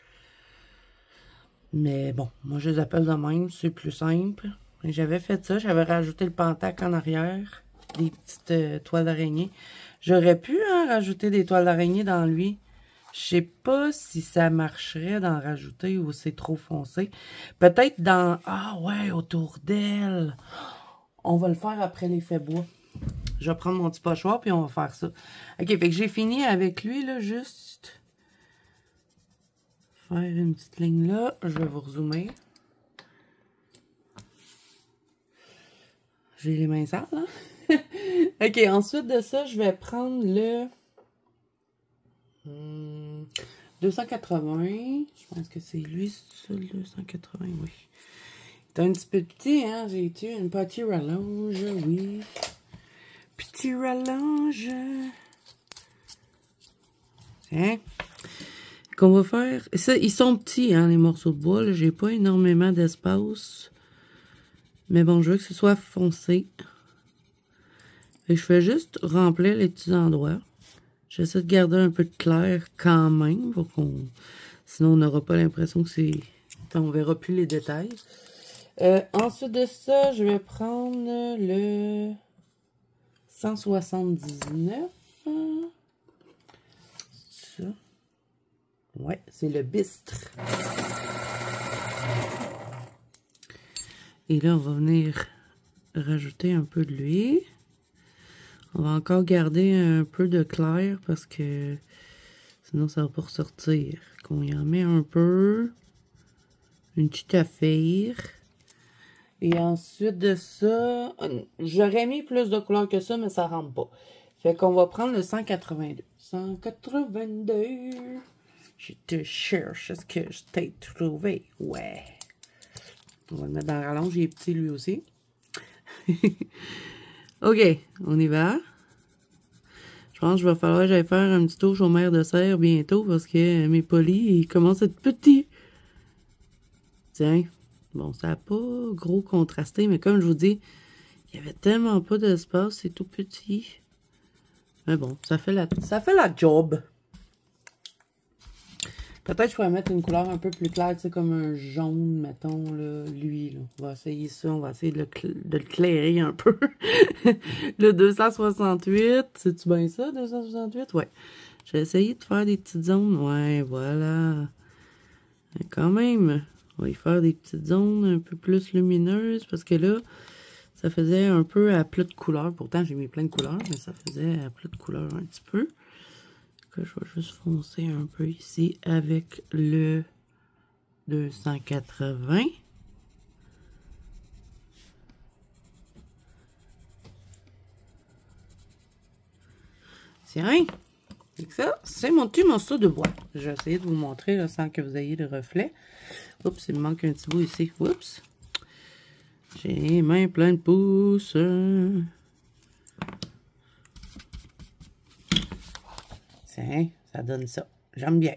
Mais bon, moi je les appelle de même, c'est plus simple. J'avais fait ça, j'avais rajouté le pentacle en arrière, des petites toiles d'araignée. J'aurais pu rajouter des toiles d'araignée dans lui. Je sais pas si ça marcherait d'en rajouter ou c'est trop foncé. Peut-être dans... Ah ouais, autour d'elle. On va le faire après l'effet bois. Je vais prendre mon petit pochoir puis on va faire ça. OK, fait que j'ai fini avec lui, là, juste... Faire une petite ligne là. Je vais vous rezoomer. J'ai les mains sales, hein? OK, ensuite de ça, je vais prendre le... 280, je pense que c'est lui, ça, le 280, oui. C'est un petit peu petit, hein, j'ai été une petite rallonge, oui. Petit rallonge. Hein? Qu'on va faire, ça, ils sont petits, hein, les morceaux de bois, j'ai pas énormément d'espace. Mais bon, je veux que ce soit foncé. Et je fais juste remplir les petits endroits. J'essaie de garder un peu de clair quand même, pour qu'on... Sinon, on n'aura pas l'impression que c'est... On verra plus les détails. Ensuite de ça, je vais prendre le 179. Ça. Ouais, c'est le bistre. Et là, on va venir rajouter un peu de l'huile. On va encore garder un peu de clair parce que sinon ça va pas ressortir. Qu'on y en met un peu. Une petite affaire. Et ensuite de ça, j'aurais mis plus de couleur que ça, mais ça rentre pas. Fait qu'on va prendre le 182. 182. Je te cherche. Est-ce que je t'ai trouvé? Ouais. On va le mettre dans la rallonge. Il est petit lui aussi. OK, on y va. Je pense qu'il va falloir que j'aille faire un petit tour chaumière de serre bientôt parce que mes polis, ils commencent à être petits. Tiens, Bon, ça n'a pas gros contrasté, mais comme je vous dis, il n'y avait tellement pas d'espace, c'est tout petit. Mais bon, ça fait la job. Peut-être que je pourrais mettre une couleur un peu plus claire, tu sais, comme un jaune, mettons, là, lui, là. On va essayer ça, on va essayer de le clairer un peu. Le 268, c'est-tu bien ça, 268? Ouais. J'ai essayé de faire des petites zones. Ouais, voilà. Mais quand même, on va y faire des petites zones un peu plus lumineuses, parce que là, ça faisait un peu à plat de couleurs. Pourtant, j'ai mis plein de couleurs, mais ça faisait à plat de couleurs un petit peu. Que je vais juste foncer un peu ici avec le 280. Tiens, ça, c'est mon petit morceau de bois. Je vais essayer de vous montrer là, sans que vous ayez le reflet. Oups, il me manque un petit bout ici. Oups. J'ai les mains pleines de pouces. Tiens, ça donne ça. J'aime bien.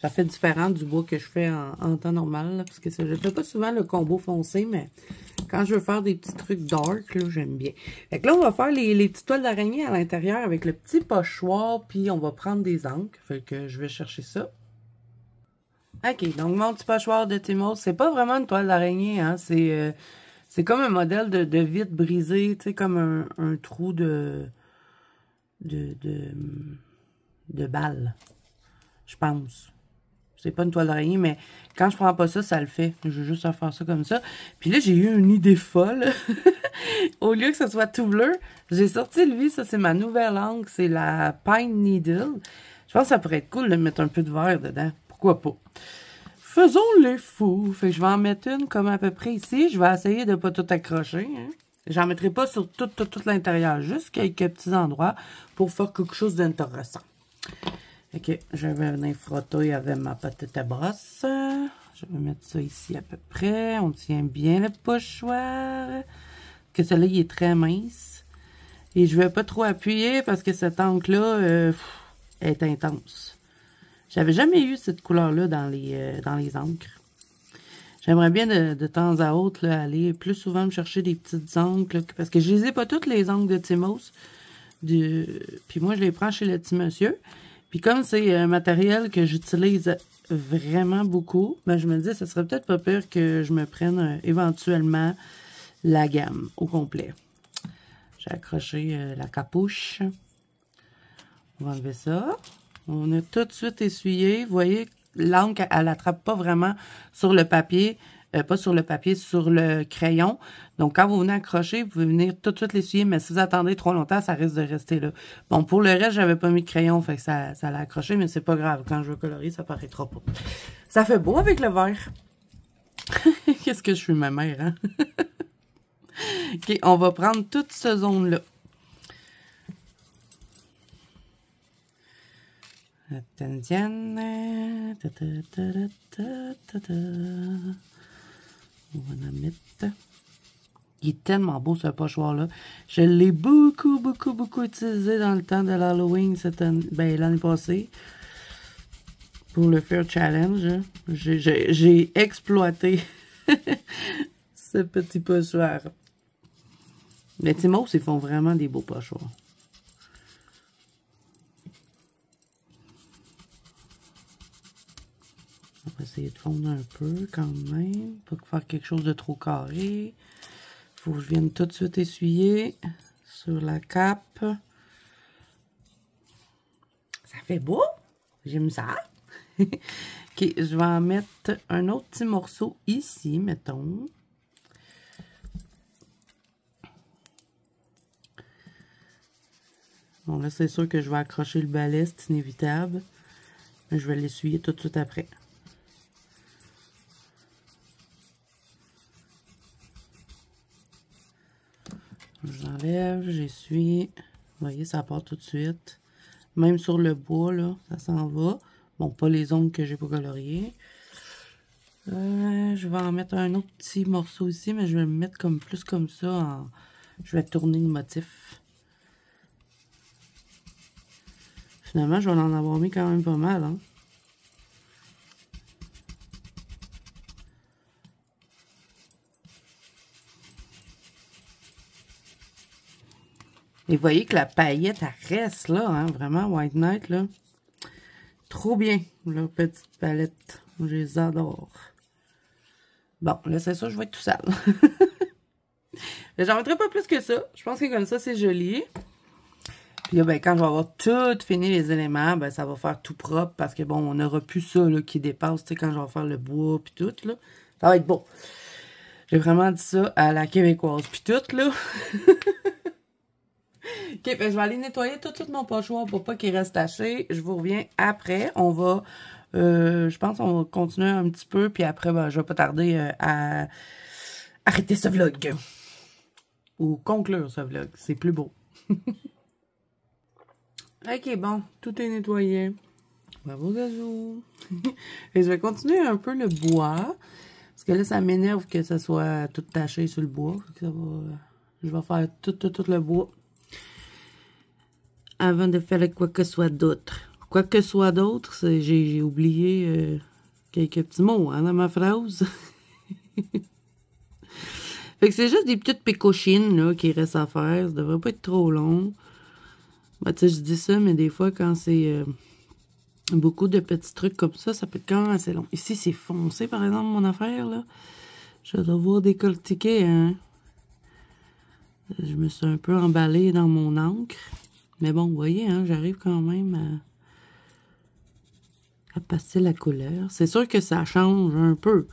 Ça fait différent du bois que je fais en temps normal. Là, parce que je ne fais pas souvent le combo foncé, mais quand je veux faire des petits trucs dark, là, j'aime bien. Fait que là, on va faire les petites toiles d'araignée à l'intérieur avec le petit pochoir, puis on va prendre des encres. Fait que je vais chercher ça. OK, donc mon petit pochoir de Timos, c'est pas vraiment une toile d'araignée, hein. C'est comme un modèle de vitre brisée, tu sais, comme un trou de balle, je pense. C'est pas une toile d'araignée, mais quand je prends pas ça, ça le fait. Je veux juste faire ça comme ça. Puis là, j'ai eu une idée folle. Au lieu que ce soit tout bleu, j'ai sorti lui, ça c'est ma nouvelle encre, c'est la Pine Needle. Je pense que ça pourrait être cool de mettre un peu de vert dedans. Pourquoi pas? Faisons les fous. Fait que je vais en mettre une comme à peu près ici. Je vais essayer de pas tout accrocher. Hein. J'en mettrai pas sur tout l'intérieur, juste quelques petits endroits pour faire quelque chose d'intéressant. Ok, je vais venir frotter avec ma petite brosse. Je vais mettre ça ici à peu près. On tient bien le pochoir. Que celui-là, il est très mince. Et je ne vais pas trop appuyer parce que cette encre-là est intense. J'avais jamais eu cette couleur-là dans les encres. J'aimerais bien de temps à autre là, aller plus souvent me chercher des petites encres. Là, parce que je les ai pas toutes les encres de Timos. Puis moi, je les prends chez le petit monsieur. Puis comme c'est un matériel que j'utilise vraiment beaucoup, ben je me dis, ça serait peut-être pas pire que je me prenne éventuellement la gamme au complet. J'ai accroché la capuche. On va enlever ça. On a tout de suite essuyé. Vous voyez, l'encre, elle n'attrape pas vraiment sur le papier. Pas sur le papier, sur le crayon. Donc, quand vous venez accrocher, vous pouvez venir tout de suite l'essuyer, mais si vous attendez trop longtemps, ça risque de rester là. Bon, pour le reste, j'avais pas mis de crayon, fait que ça l'a accroché, mais c'est pas grave. Quand je veux colorier, ça paraîtra pas. Ça fait beau avec le vert. Qu'est-ce que je suis ma mère, hein? OK, on va prendre toute cette zone-là. Attention. On va en mettre. Il est tellement beau ce pochoir-là. Je l'ai beaucoup utilisé dans le temps de l'Halloween l'année passée. Pour le Fair Challenge. J'ai exploité ce petit pochoir. Les Timos, ils font vraiment des beaux pochoirs. On va essayer de fondre un peu quand même. Pas faire quelque chose de trop carré. Il faut que je vienne tout de suite essuyer sur la cape. Ça fait beau. J'aime ça. OK, je vais en mettre un autre petit morceau ici, mettons. Bon, là, c'est sûr que je vais accrocher le balai, c'est inévitable. Mais je vais l'essuyer tout de suite après. J'enlève, j'essuie. Vous voyez, ça part tout de suite. Même sur le bois, là, ça s'en va. Bon, pas les ongles que j'ai pas coloriés. Je vais en mettre un autre petit morceau ici, mais je vais le mettre comme plus comme ça. Je vais tourner le motif. Finalement, je vais en avoir mis quand même pas mal, hein. Et vous voyez que la paillette, elle reste là, hein, vraiment, White Knight, là. Trop bien, leur petite palette. Je les adore. Bon, là, c'est ça, je vais être tout sale. J'en mettrai pas plus que ça. Je pense que comme ça, c'est joli. Puis là, ben, quand je vais avoir tout fini les éléments, ben, ça va faire tout propre parce que, bon, on n'aura plus ça, là, qui dépasse, tu sais, quand je vais faire le bois puis tout, là. Ça va être beau. J'ai vraiment dit ça à la québécoise puis tout, là. OK, ben, je vais aller nettoyer tout de suite mon pochoir pour pas qu'il reste taché. Je vous reviens après. On va, je pense qu'on va continuer un petit peu, puis après, ben, je vais pas tarder à arrêter ce vlog. Ou conclure ce vlog. C'est plus beau. OK, bon, tout est nettoyé. Bravo, Zazou. Et je vais continuer un peu le bois. Parce que là, ça m'énerve que ça soit tout taché sur le bois. Ça va, je vais faire tout le bois. Avant de faire quoi que ce soit d'autre. Quoi que ce soit d'autre, j'ai oublié quelques petits mots hein, dans ma phrase. Fait que c'est juste des petites pécochines là, qui restent à faire. Ça devrait pas être trop long. Ben, tu sais, je dis ça, mais des fois, quand c'est beaucoup de petits trucs comme ça peut être quand même assez long. Ici, c'est foncé, par exemple, mon affaire, là. Je vais devoir décortiquer, hein. Je me suis un peu emballée dans mon encre. Mais bon, vous voyez, hein, j'arrive quand même à passer la couleur. C'est sûr que ça change un peu.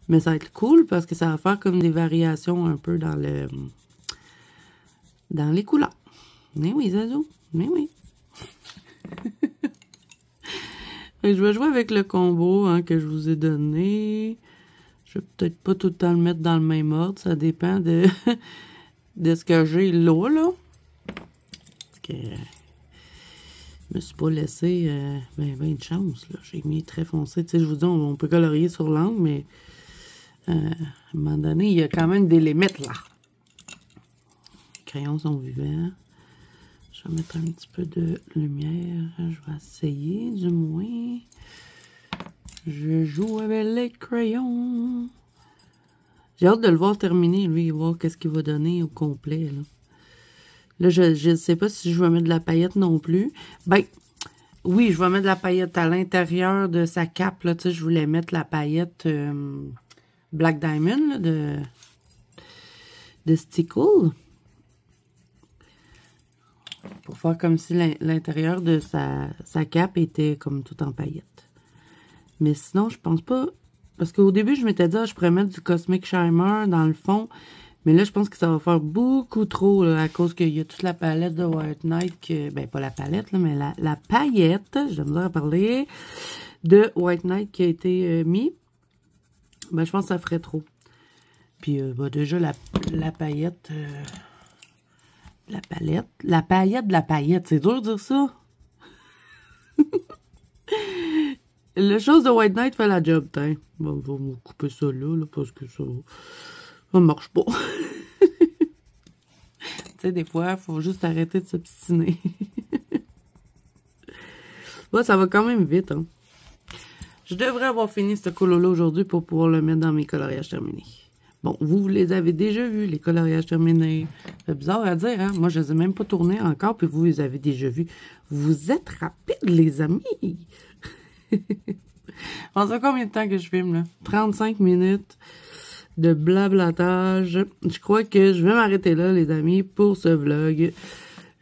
Mais ça va être cool parce que ça va faire comme des variations un peu dans les couleurs. Mais oui, Zazou. Mais oui. Je vais jouer avec le combo hein, que je vous ai donné. Je vais peut-être pas tout le temps le mettre dans le même ordre. Ça dépend de, de ce que j'ai là. Parce que je me suis pas laissé ben de chance. J'ai mis très foncé. Tu sais, je vous dis, on peut colorier sur l'angle, mais à un moment donné, il y a quand même des limites là. Les crayons sont vivants. Je vais mettre un petit peu de lumière. Je vais essayer, du moins. Je joue avec les crayons. J'ai hâte de le voir terminer, lui, voir qu'est-ce qu'il va donner au complet. Là, je ne sais pas si je vais mettre de la paillette non plus. Ben, oui, je vais mettre de la paillette à l'intérieur de sa cape. Là, tu sais, je voulais mettre la paillette Black Diamond là, de Stickle. Pour faire comme si l'intérieur de sa cape était comme tout en paillettes. Mais sinon, je pense pas... Parce qu'au début, je m'étais dit, je pourrais mettre du Cosmic Shimmer dans le fond. Mais là, je pense que ça va faire beaucoup trop, là, à cause qu'il y a toute la palette de White Knight. Ben, pas la palette, là, mais la paillette, j'ai besoin de parler, de White Knight qui a été mis. Ben, je pense que ça ferait trop. Puis, ben, déjà, la paillette... La paillette de la paillette. C'est dur de dire ça. Le chose de White Knight fait la job, tiens. Bon, on va me couper ça là, parce que ça marche pas. Tu sais, des fois, il faut juste arrêter de s'obstiner. Bon, ça va quand même vite, hein. Je devrais avoir fini ce colo-là aujourd'hui pour pouvoir le mettre dans mes coloriages terminés. Bon, vous les avez déjà vus, les coloriages terminés. C'est bizarre à dire, hein? Moi, je ne les ai même pas tournés encore, puis vous les avez déjà vus. Vous êtes rapides, les amis! On sait combien de temps que je filme, là? 35 minutes de blablatage. Je crois que je vais m'arrêter là, les amis, pour ce vlog.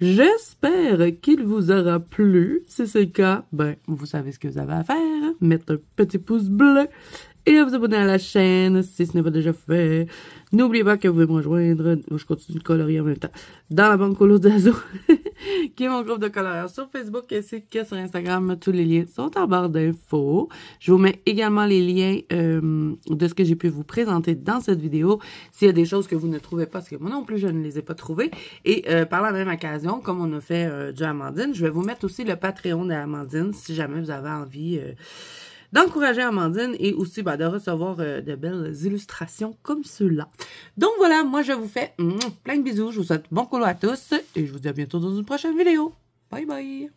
J'espère qu'il vous aura plu. Si c'est le cas, ben, vous savez ce que vous avez à faire. Mettre un petit pouce bleu. Et à vous abonner à la chaîne si ce n'est pas déjà fait. N'oubliez pas que vous pouvez me rejoindre. Je continue de colorier en même temps. Dans la banque Colo Zazou, qui est mon groupe de coloriage sur Facebook ainsi que sur Instagram. Tous les liens sont en barre d'infos. Je vous mets également les liens de ce que j'ai pu vous présenter dans cette vidéo. S'il y a des choses que vous ne trouvez pas, parce que moi non plus, je ne les ai pas trouvées. Et par la même occasion, comme on a fait du Amandine, je vais vous mettre aussi le Patreon d'Amandine si jamais vous avez envie... d'encourager Amandine et aussi de recevoir de belles illustrations comme ceux-là. Donc voilà, moi je vous fais plein de bisous. Je vous souhaite bon colo à tous et je vous dis à bientôt dans une prochaine vidéo. Bye bye!